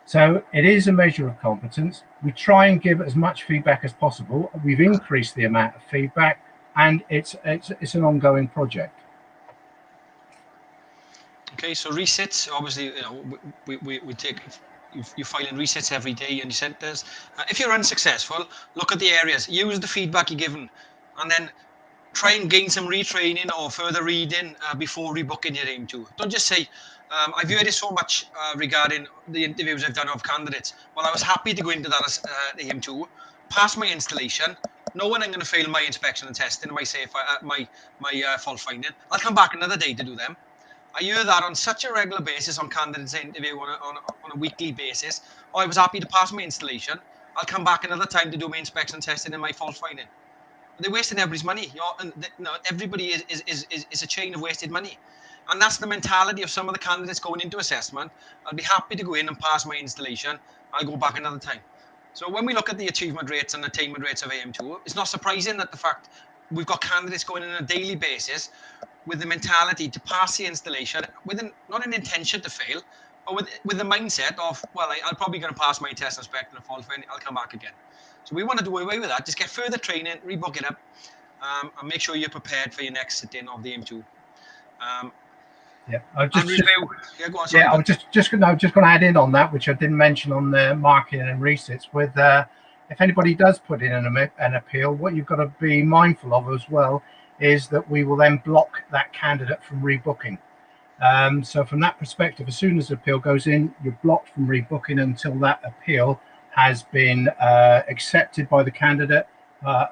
So it is a measure of competence. We try and give as much feedback as possible. We've increased the amount of feedback, and it's an ongoing project. Okay, so resets, obviously, you know, we take, you file in resets every day and you send us. If you're unsuccessful, look at the areas, use the feedback you're given, and then try and gain some retraining or further reading before rebooking your AM2. Don't just say, I've heard it so much regarding the interviews I've done of candidates. Well, I was happy to go into that AM2, pass my installation, knowing I'm going to fail my inspection and testing, my fault finding. I'll come back another day to do them. I hear that on such a regular basis on candidates I interview on a weekly basis. Oh, I was happy to pass my installation. I'll come back another time to do my inspection testing and my fault finding. They're wasting everybody's money. Everybody is a chain of wasted money. And that's the mentality of some of the candidates going into assessment. I'll be happy to go in and pass my installation. I'll go back another time. So when we look at the achievement rates and attainment rates of AM2, it's not surprising that the fact we've got candidates going in on a daily basis with the mentality to pass the installation, with not an intention to fail, but with the mindset of, well, I'm probably going to pass my test, inspect, and fault find. I'll come back again. So we want to do away with that. Just get further training, rebook it up, and make sure you're prepared for your next sit-in of the AM2. Yeah, I was just going to add in on that, which I didn't mention on the marking and resets. With if anybody does put in an appeal, what you've got to be mindful of as well is that we will then block that candidate from rebooking. So from that perspective, as soon as the appeal goes in, you're blocked from rebooking until that appeal has been accepted by the candidate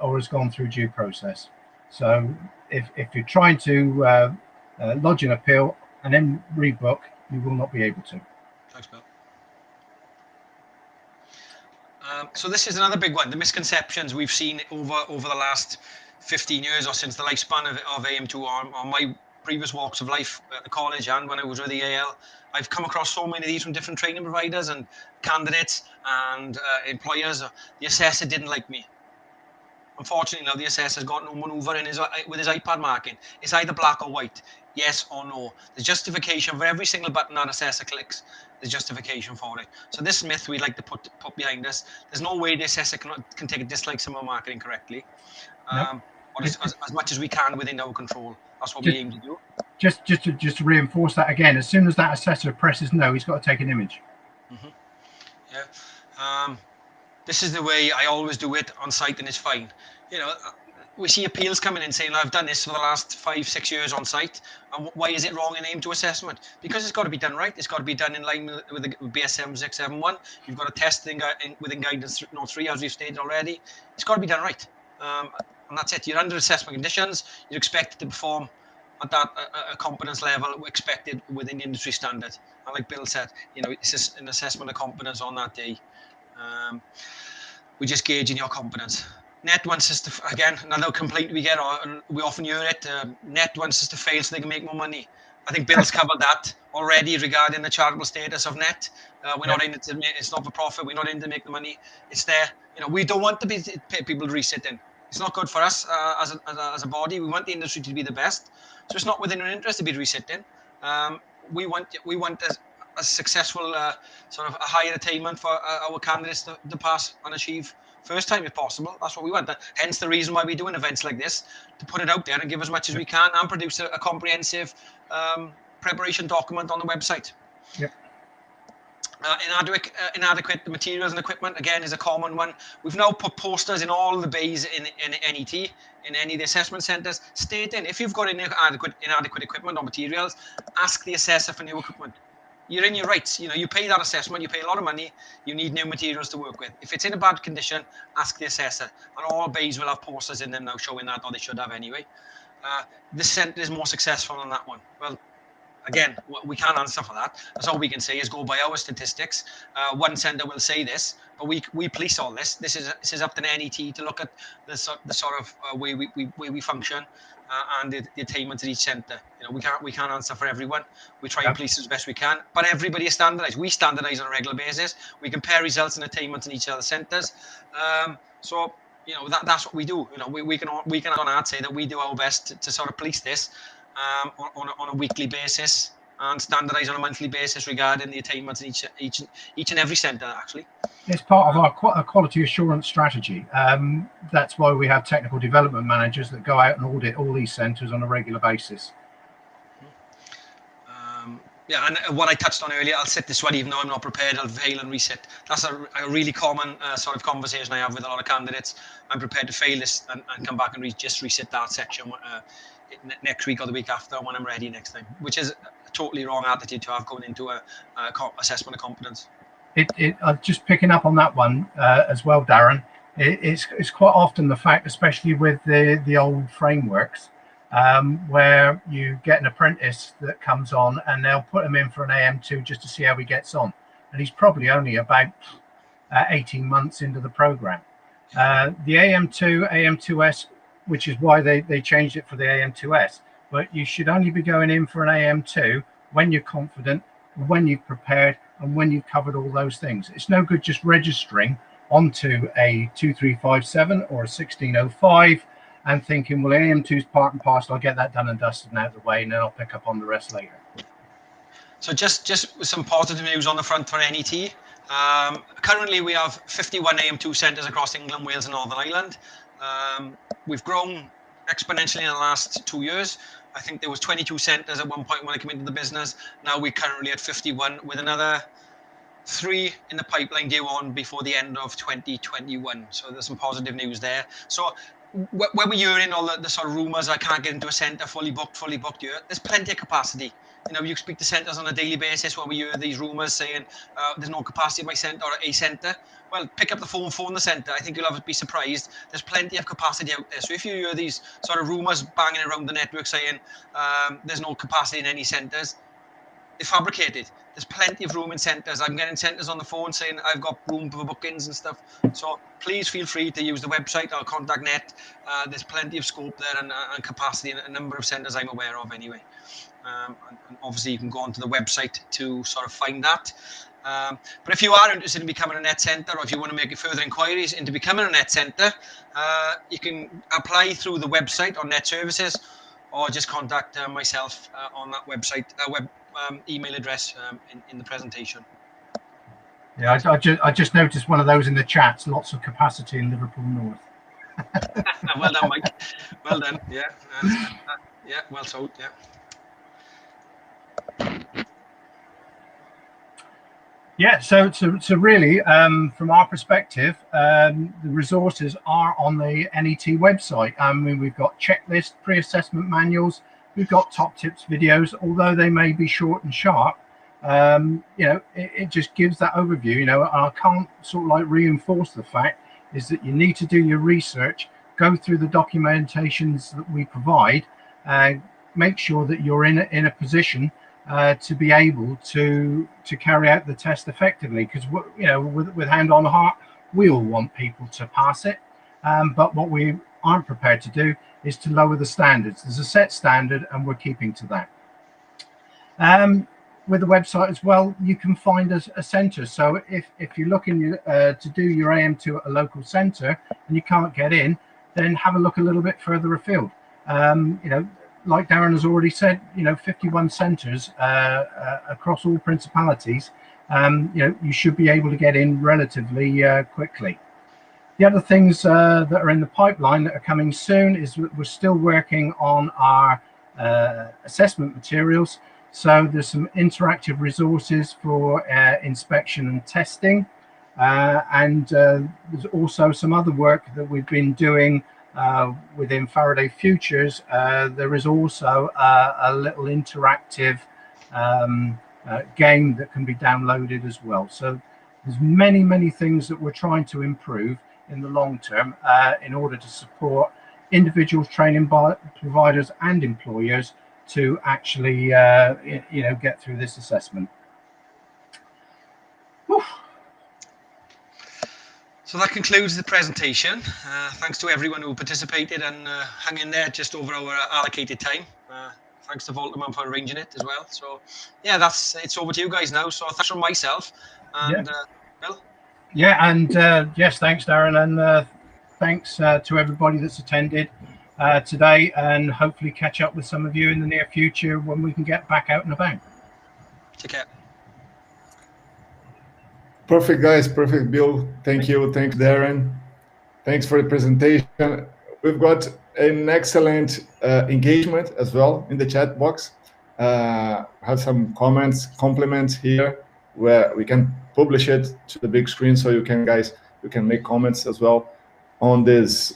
or has gone through due process. So if you're trying to lodge an appeal and then rebook, you will not be able to. Thanks, Bill. So this is another big one, the misconceptions we've seen over the last 15 years or since the lifespan of AM2 on my previous walks of life at the college and when I was with the AL. I've come across so many of these from different training providers and candidates and employers. The assessor didn't like me. Unfortunately, now the assessor's got no maneuver with his iPad marking. It's either black or white, yes or no. There's justification for every single button that assessor clicks. There's justification for it. So this myth we'd like to put behind us. There's no way the assessor can take a dislike someone marketing correctly. No. Or as much as we can within our control. That's what we aim to do. Just to reinforce that again, as soon as that assessor presses no, he's got to take an image. Mm-hmm. Yeah. This is the way I always do it on site, and it's fine. You know, we see appeals coming in saying, I've done this for the last 5-6 years on site, and why is it wrong in AM2 assessment? Because it's got to be done right. It's got to be done in line with the BS 671. You've got to test within guidance note 3, as we've stated already. It's got to be done right. And that's it. You're under assessment conditions. You're expected to perform at that a competence level expected within the industry standard. And like Bill said, you know, it's just an assessment of competence on that day. We're just gauging your competence. Net wants us to, again, another complaint we get, or we often hear it, Net wants us to fail so they can make more money. I think Bill's covered that already regarding the charitable status of Net. We're not in it to make, it's not for profit. We're not in to make the money. It's there. You know, we don't want to pay people to resit in. It's not good for us as a body. We want the industry to be the best. So it's not within our interest to be resitting. We want a successful sort of a higher attainment for our candidates to pass and achieve first time if possible. That's what we want. Hence the reason why we're doing events like this, to put it out there and give as much as we can and produce a comprehensive preparation document on the website. Yep. Inadequate materials and equipment, again, is a common one. We've now put posters in all the bays in NET, in any of the assessment centres, stating if you've got inadequate equipment or materials, ask the assessor for new equipment. You're in your rights. You know, you pay that assessment, you pay a lot of money, you need new materials to work with. If it's in a bad condition, ask the assessor. And all bays will have posters in them now showing that, or they should have anyway. This centre is more successful on that one. Well, again, we can't answer for that. That's all we can say is go by our statistics. One centre will say this, but we police all this. This is up to NET to look at the sort of way we function and the attainment of each centre. You know, we can't answer for everyone. We try and police as best we can, but everybody is standardised. We standardise on a regular basis. We compare results and attainments in each other's centres. So you know that's what we do. You know, we can on our say that we do our best to sort of police this. On a weekly basis and standardise on a monthly basis regarding the attainments in each and every centre, actually. It's part of our quality assurance strategy. That's why we have technical development managers that go out and audit all these centres on a regular basis. Yeah, and what I touched on earlier, I'll set this one even though I'm not prepared, I'll fail and reset. That's a really common sort of conversation I have with a lot of candidates. I'm prepared to fail this and come back and just reset that section next week or the week after when I'm ready next time, which is a totally wrong attitude to have going into a assessment of competence. Just picking up on that one as well, Darren, it's quite often the fact, especially with the old frameworks, where you get an apprentice that comes on and they'll put him in for an AM2 just to see how he gets on, and he's probably only about 18 months into the program. The AM2, AM2S, which is why they changed it for the AM2S, but you should only be going in for an AM2 when you're confident, when you've prepared, and when you've covered all those things. It's no good just registering onto a 2357 or a 1605 and thinking, well, AM2's part and parcel, I'll get that done and dusted and out of the way, and then I'll pick up on the rest later. So just some positive news on the front for NET. Currently, we have 51 AM2 centres across England, Wales and Northern Ireland. We've grown exponentially in the last 2 years. I think there was 22 centres at one point when I came into the business. Now we're currently at 51 with another 3 in the pipeline due on before the end of 2021. So there's some positive news there. So when we're hearing all the sort of rumours, I can't get into a centre, fully booked here, there's plenty of capacity. You know, you speak to centres on a daily basis where we hear these rumours saying there's no capacity at my centre or a centre. Well, pick up the phone the centre. I think you'll be surprised. There's plenty of capacity out there. So if you hear these sort of rumours banging around the network saying there's no capacity in any centres, they're fabricated. There's plenty of room in centres. I'm getting centres on the phone saying I've got room for bookings and stuff. So please feel free to use the website or contact net. There's plenty of scope there and capacity in a number of centres I'm aware of anyway. And obviously you can go onto the website to sort of find that. But if you are interested in becoming a net centre, or if you want to make further inquiries into becoming a net centre, you can apply through the website on Net Services, or just contact myself on that website email address in the presentation. Yeah, I just noticed one of those in the chats. Lots of capacity in Liverpool North. Well done, Mike. Well done. Yeah. Yeah. Well told. Yeah. Yeah, so really, from our perspective, the resources are on the NET website. I mean, we've got checklist, pre-assessment manuals, we've got top tips videos. Although they may be short and sharp, you know, it just gives that overview. You know, I can't sort of like reinforce the fact is that you need to do your research, go through the documentations that we provide, make sure that you're in a position to be able to carry out the test effectively, because you know, with hand on heart, we all want people to pass it, but what we aren't prepared to do is to lower the standards. There's a set standard and we're keeping to that. With the website as well, you can find a centre. So if you're looking to do your AM2 at a local centre and you can't get in, then have a look a little bit further afield. You know, like Darren has already said, you know, 51 centres across all principalities. You know, you should be able to get in relatively quickly. The other things that are in the pipeline that are coming soon is we're still working on our assessment materials. So there's some interactive resources for inspection and testing. And there's also some other work that we've been doing within Faraday Futures. There is also a little interactive game that can be downloaded as well. So there's many things that we're trying to improve in the long term in order to support individuals, training providers and employers to actually you know, get through this assessment. Whew. So that concludes the presentation. Thanks to everyone who participated and hung in there just over our allocated time. Thanks to Voltimum for arranging it as well. So yeah, it's over to you guys now. So thanks from myself and Bill. Yeah, and yes, thanks Darren, and thanks to everybody that's attended today, and hopefully catch up with some of you in the near future when we can get back out and about. Take care. Perfect, guys. Perfect, Bill. Thank you. Thanks, Darren. Thanks for the presentation. We've got an excellent engagement as well in the chat box. Have some comments, compliments here where we can publish it to the big screen, so you can make comments as well on this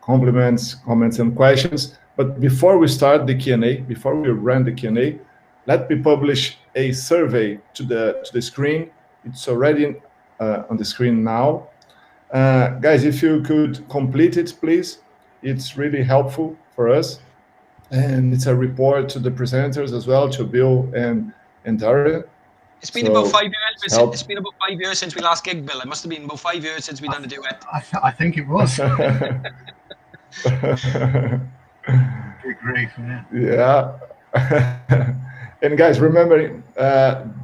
compliments, comments, and questions. But before we start the Q&A, before we run the Q&A, let me publish a survey to the screen. It's already on the screen now. Guys, if you could complete it, please. It's really helpful for us. And it's a report to the presenters as well, to Bill and Darren. It's been about 5 years. It's been about 5 years since we last gigged, Bill. It must have been about 5 years since we done a duet. I think it was. Good grief, yeah. And guys, remember,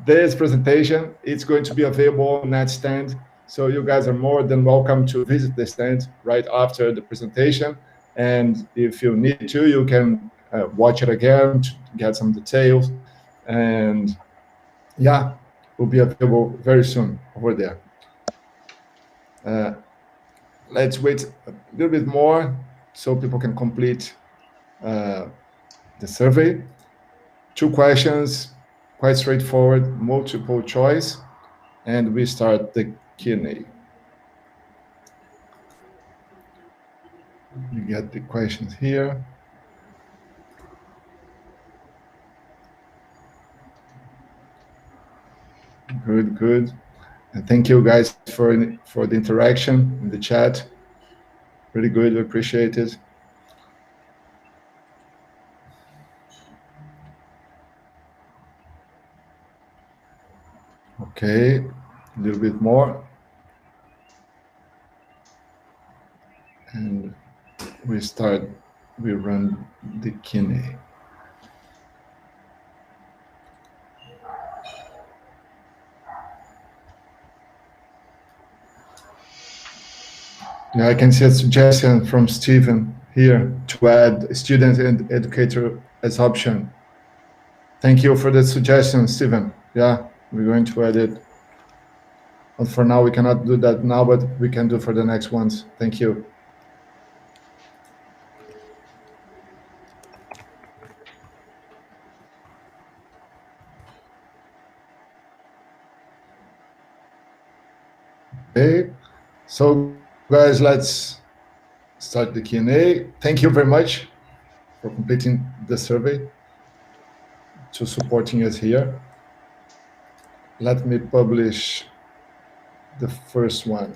this presentation, it's going to be available on that stand. So you guys are more than welcome to visit the stand right after the presentation. And if you need to, you can watch it again to get some details. And yeah, will be available very soon over there. Let's wait a little bit more so people can complete the survey. 2 questions, quite straightforward, multiple choice, and we start the Q&A. You get the questions here. Good, good. And thank you guys for the interaction in the chat. Really good, we appreciate it. Okay, a little bit more. And we run the Q&A. Yeah, I can see a suggestion from Stephen here to add student and educator as option. Thank you for the suggestion, Stephen. Yeah, we're going to add it. But for now, we cannot do that now, but we can do for the next ones. Thank you. Okay, so guys, let's start the Q&A. Thank you very much for completing the survey, to supporting us here. Let me publish the first one.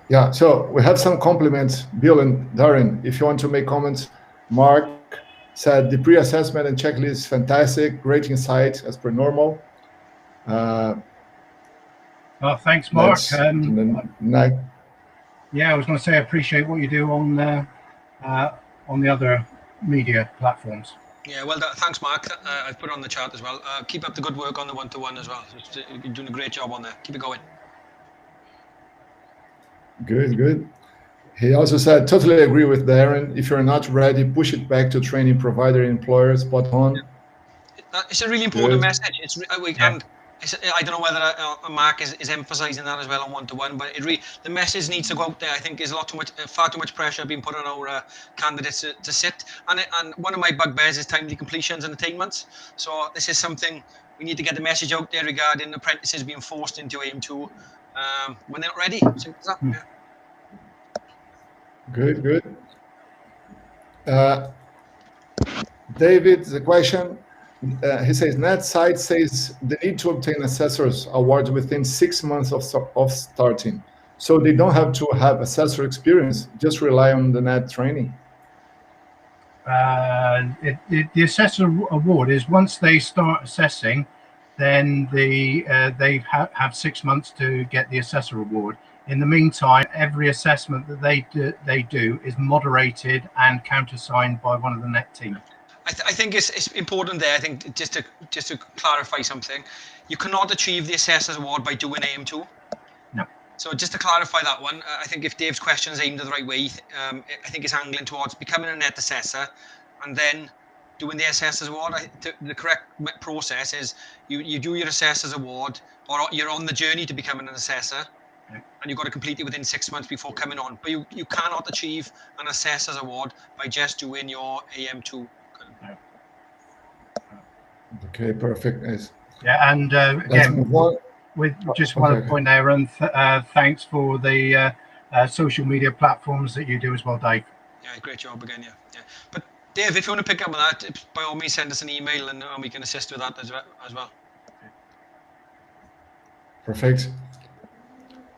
Yeah, so we have some compliments. Bill and Darren, if you want to make comments. Mark said the pre-assessment and checklist is fantastic, great insight as per normal. Thanks, Mark. Yeah, I was going to say I appreciate what you do on the other media platforms. Yeah, well, thanks, Mark. I've put it on the chat as well. Keep up the good work on the one-to-one as well. You're doing a great job on there. Keep it going. Good, good. He also said, totally agree with Darren. If you're not ready, push it back to training provider, employer, spot on. Yeah. It's a really important message. And I don't know whether Mark is emphasising that as well on one-to-one, but the message needs to go out there. I think there's far too much pressure being put on our candidates to sit. And one of my bugbears is timely completions and attainments. So this is something we need to get the message out there regarding apprentices being forced into AM2 when they're not ready. Simple as that. Yeah. Good, good. David, the question, he says, Net site says they need to obtain assessors awards within 6 months of starting. So they don't have to have assessor experience, just rely on the net training. The assessor award is once they start assessing, then they have 6 months to get the assessor award. In the meantime, every assessment that they do is moderated and countersigned by one of the net team. I think it's important there. I think just to clarify something, you cannot achieve the assessor's award by doing AM2. No. So just to clarify that one, I think if Dave's question is aimed the right way, I think it's angling towards becoming a net assessor and then doing the assessor's award. The correct process is you do your assessor's award, or you're on the journey to becoming an assessor, and you've got to complete it within 6 months before coming on. But you cannot achieve an assessor's award by just doing your AM2. Okay, perfect. Nice. Yeah, and again, with just one point there, and thanks for the social media platforms that you do as well, Dave. Yeah, great job again. Yeah. But Dave, if you want to pick up on that, by all means, send us an email and we can assist with that as well. Perfect.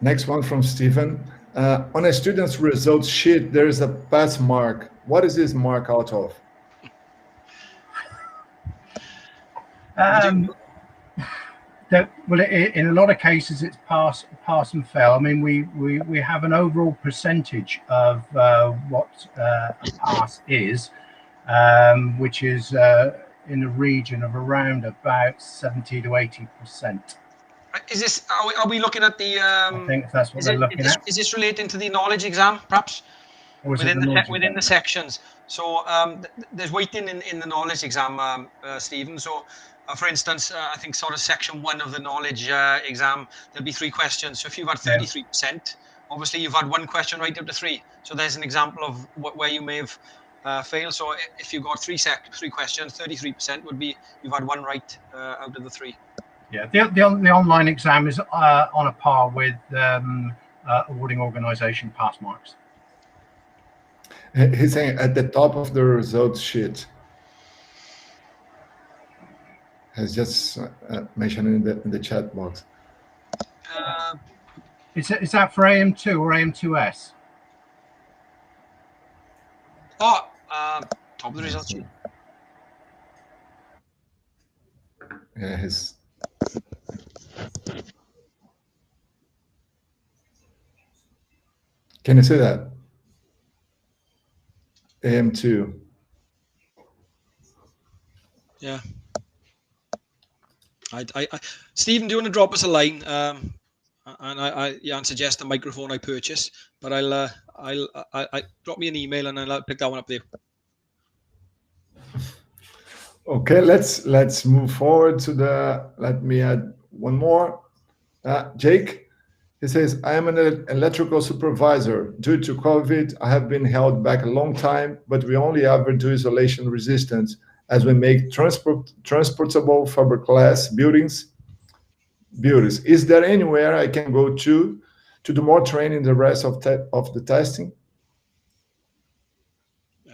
Next one from Stephen. On a student's results sheet, there is a pass mark. What is this mark out of? Well, in a lot of cases, it's pass and fail. I mean, we have an overall percentage of what a pass is, which is in the region of around about 70 to 80%. Is this? Are we looking at the? I think that's what they're looking at. Is this relating to the knowledge exam, perhaps? Within the sections. So there's weighting in the knowledge exam, Stephen. So for instance, I think sort of section 1 of the knowledge exam, there'll be 3 questions. So if you've had 33%, obviously you've had 1 question right up to 3. So there's an example of where you may have failed. So if you've got 3 questions, 33% would be you've had 1 right out of the 3. Yeah, the online exam is on a par with awarding organisation pass marks. He's saying at the top of the results sheet. Has just mentioned in the chat box. Is that for AM2 or AM2S? Top of the results sheet. Yeah, his. Can you see that? AM2. Yeah. Stephen, do you want to drop us a line? And I suggest a microphone I purchase, but I'll drop me an email and I'll pick that one up there. Okay, let's move forward to the. Let me add one more. Jake, he says, I am an electrical supervisor. Due to COVID, I have been held back a long time, but we only ever do isolation resistance as we make transportable fiberglass buildings. Is there anywhere I can go to do more training the rest of the testing?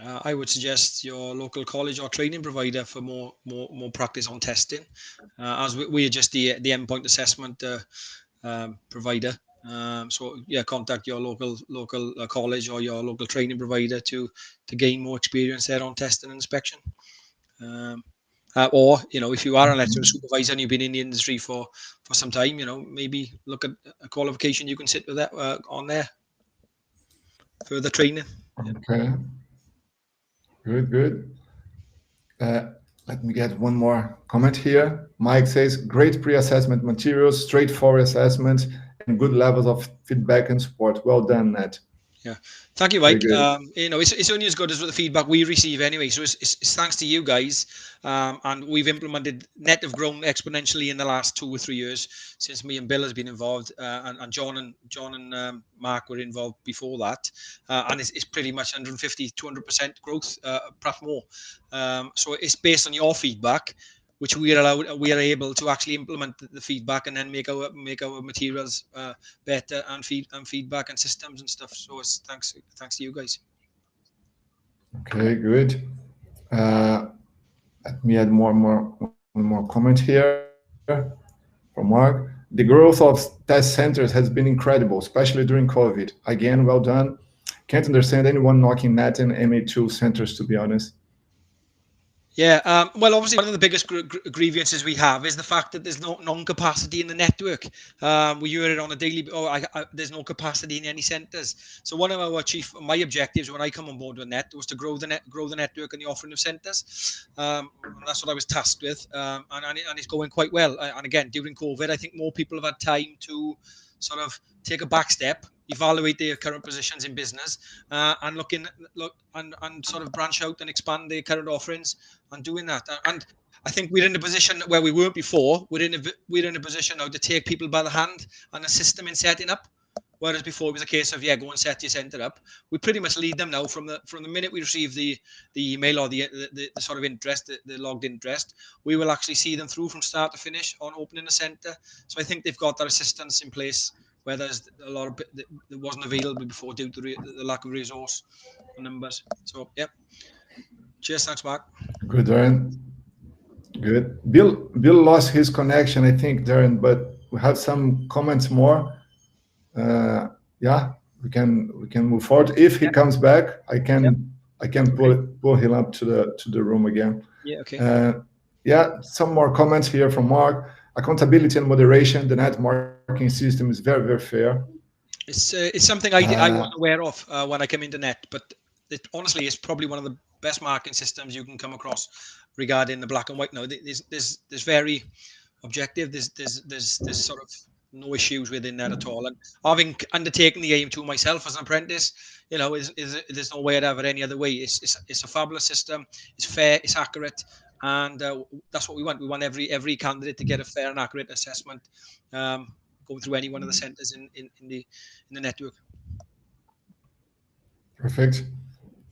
I would suggest your local college or training provider for more practice on testing, as we are just the endpoint assessment provider. So yeah, contact your local college or your local training provider to gain more experience there on testing and inspection. Or if you are an electrical supervisor and you've been in the industry for some time, maybe look at a qualification you can sit with that on there. Further training. Okay. Good. Let me get one more comment here. Mike says, great pre-assessment materials, straightforward assessment, and good levels of feedback and support. Well done, Ned. Yeah, thank you, Mike. It's only as good as the feedback we receive anyway. So it's thanks to you guys, and we've implemented. Net have grown exponentially in the last 2 or 3 years since me and Bill has been involved, and John and Mark were involved before that, and it's pretty much 150, 200% growth, perhaps more. So it's based on your feedback, which we are able to actually implement the feedback and then make our materials better and feedback and systems and stuff. So it's thanks to you guys. Okay, good. Let me add one more comment here from Mark. The growth of test centers has been incredible, especially during COVID. Again, well done. Can't understand anyone knocking NET and AM2 centers, to be honest. Yeah, well, obviously, one of the biggest grievances we have is the fact that there's no non-capacity in the network. We hear it on a daily. There's no capacity in any centres. So one of my objectives when I come on board with NET was to grow the network and the offering of centres. And that's what I was tasked with, and it's going quite well. And again, during COVID, I think more people have had time to sort of take a back step, evaluate their current positions in business, and look and sort of branch out and expand their current offerings and doing that. And I think we're in a position where we weren't before. We're in a position now to take people by the hand and assist them in setting up. Whereas before it was a case of go and set your centre up. We pretty much lead them now from the minute we receive the email or the sort of interest, the logged interest. We will actually see them through from start to finish on opening a centre. So I think they've got that assistance in place where there's a lot of that wasn't available before due to the lack of resource and numbers. So yeah. Cheers, thanks, Mark. Good, Darren. Good. Bill lost his connection, I think, Darren, but we have some comments more. Yeah, we can move forward. If he comes back, I can pull him up to the room again. Yeah. Okay. Some more comments here from Mark. Accountability and moderation. The net marking system is very, very fair. It's something I wasn't aware of when I came into net, but honestly, it's probably one of the best marking systems you can come across regarding the black and white. Now, there's very objective. There's sort of no issues within that at all. And having undertaken the AM2 myself as an apprentice, there's no way I'd have it any other way. It's a fabulous system. It's fair. It's accurate. And that's what we want. We want every candidate to get a fair and accurate assessment going through any one of the centres in the network. Perfect.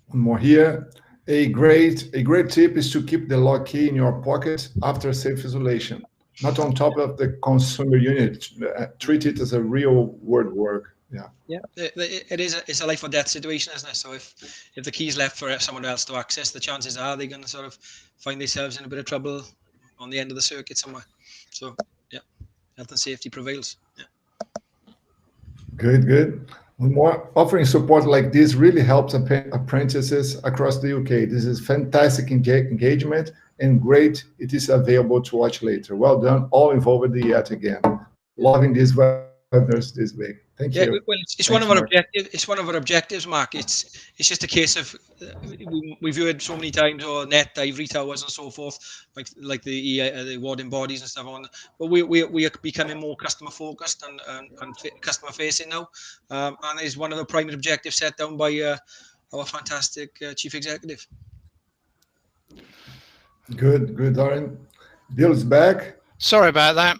One more here. A great tip is to keep the lock key in your pocket after safe isolation, not on top of the consumer unit. Treat it as a real world work. Yeah, it's a life or death situation, isn't it? So if the key's left for someone else to access, the chances are they're going to sort of find themselves in a bit of trouble on the end of the circuit somewhere. So yeah, health and safety prevails. Yeah. Good. More offering support like this really helps apprentices across the UK. This is fantastic engagement and great. It is available to watch later. Well done, all involved yet again. Loving these webinars this week. Thank you. Yeah, well, it's Thanks, one of our Mark. objectives. It's one of our objectives, Mark. It's just a case of we've heard so many times, or net ivory towers and so forth, like the warding bodies and stuff on. But we are becoming more customer focused and customer facing now, and is one of the primary objectives set down by our fantastic chief executive. Good, Darren. Bill's back. Sorry about that.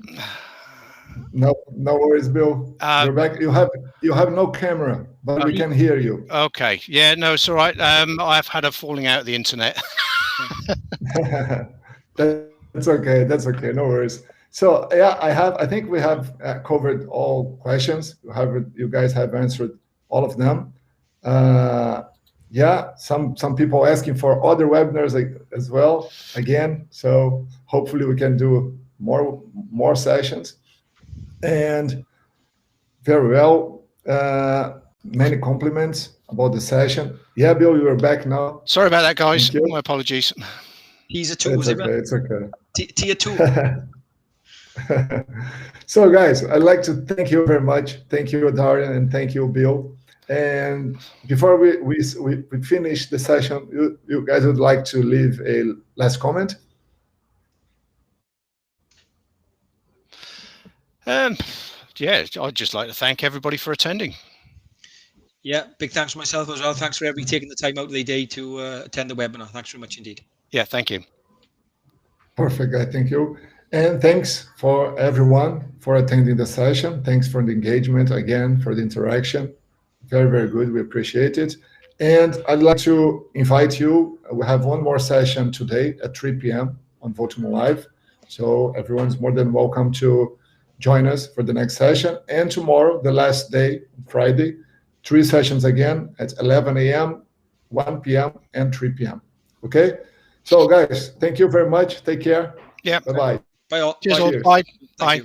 No worries, Bill. You're back. You have no camera, but we can hear you. Okay. Yeah, no, it's all right. I've had a falling out of the internet. That's okay. No worries. So yeah, I think we have covered all questions. You guys have answered all of them. Yeah, some people asking for other webinars as well again. So hopefully we can do more sessions. And very well. Many compliments about the session. Yeah, Bill, you are back now. Sorry about that, guys. My apologies. He's a two. It's okay. Tier 2. So, guys, I'd like to thank you very much. Thank you, Darian, and thank you, Bill. And before we finish the session, you guys would like to leave a last comment? Yeah, I'd just like to thank everybody for attending. Yeah, big thanks to myself as well. Thanks for everybody taking the time out of their day to attend the webinar. Thanks very much indeed. Yeah, thank you. Perfect, guys. Thank you. And thanks for everyone for attending the session. Thanks for the engagement, again, for the interaction. Very, very good. We appreciate it. And I'd like to invite you. We have one more session today at 3 p.m. on Votum Live. So everyone's more than welcome to join us for the next session. And tomorrow, the last day, Friday, 3 sessions again at 11 a.m., 1 p.m., and 3 p.m. Okay? So, guys, thank you very much. Take care. Yeah. Bye-bye. Bye all. Cheers all. Bye. Bye.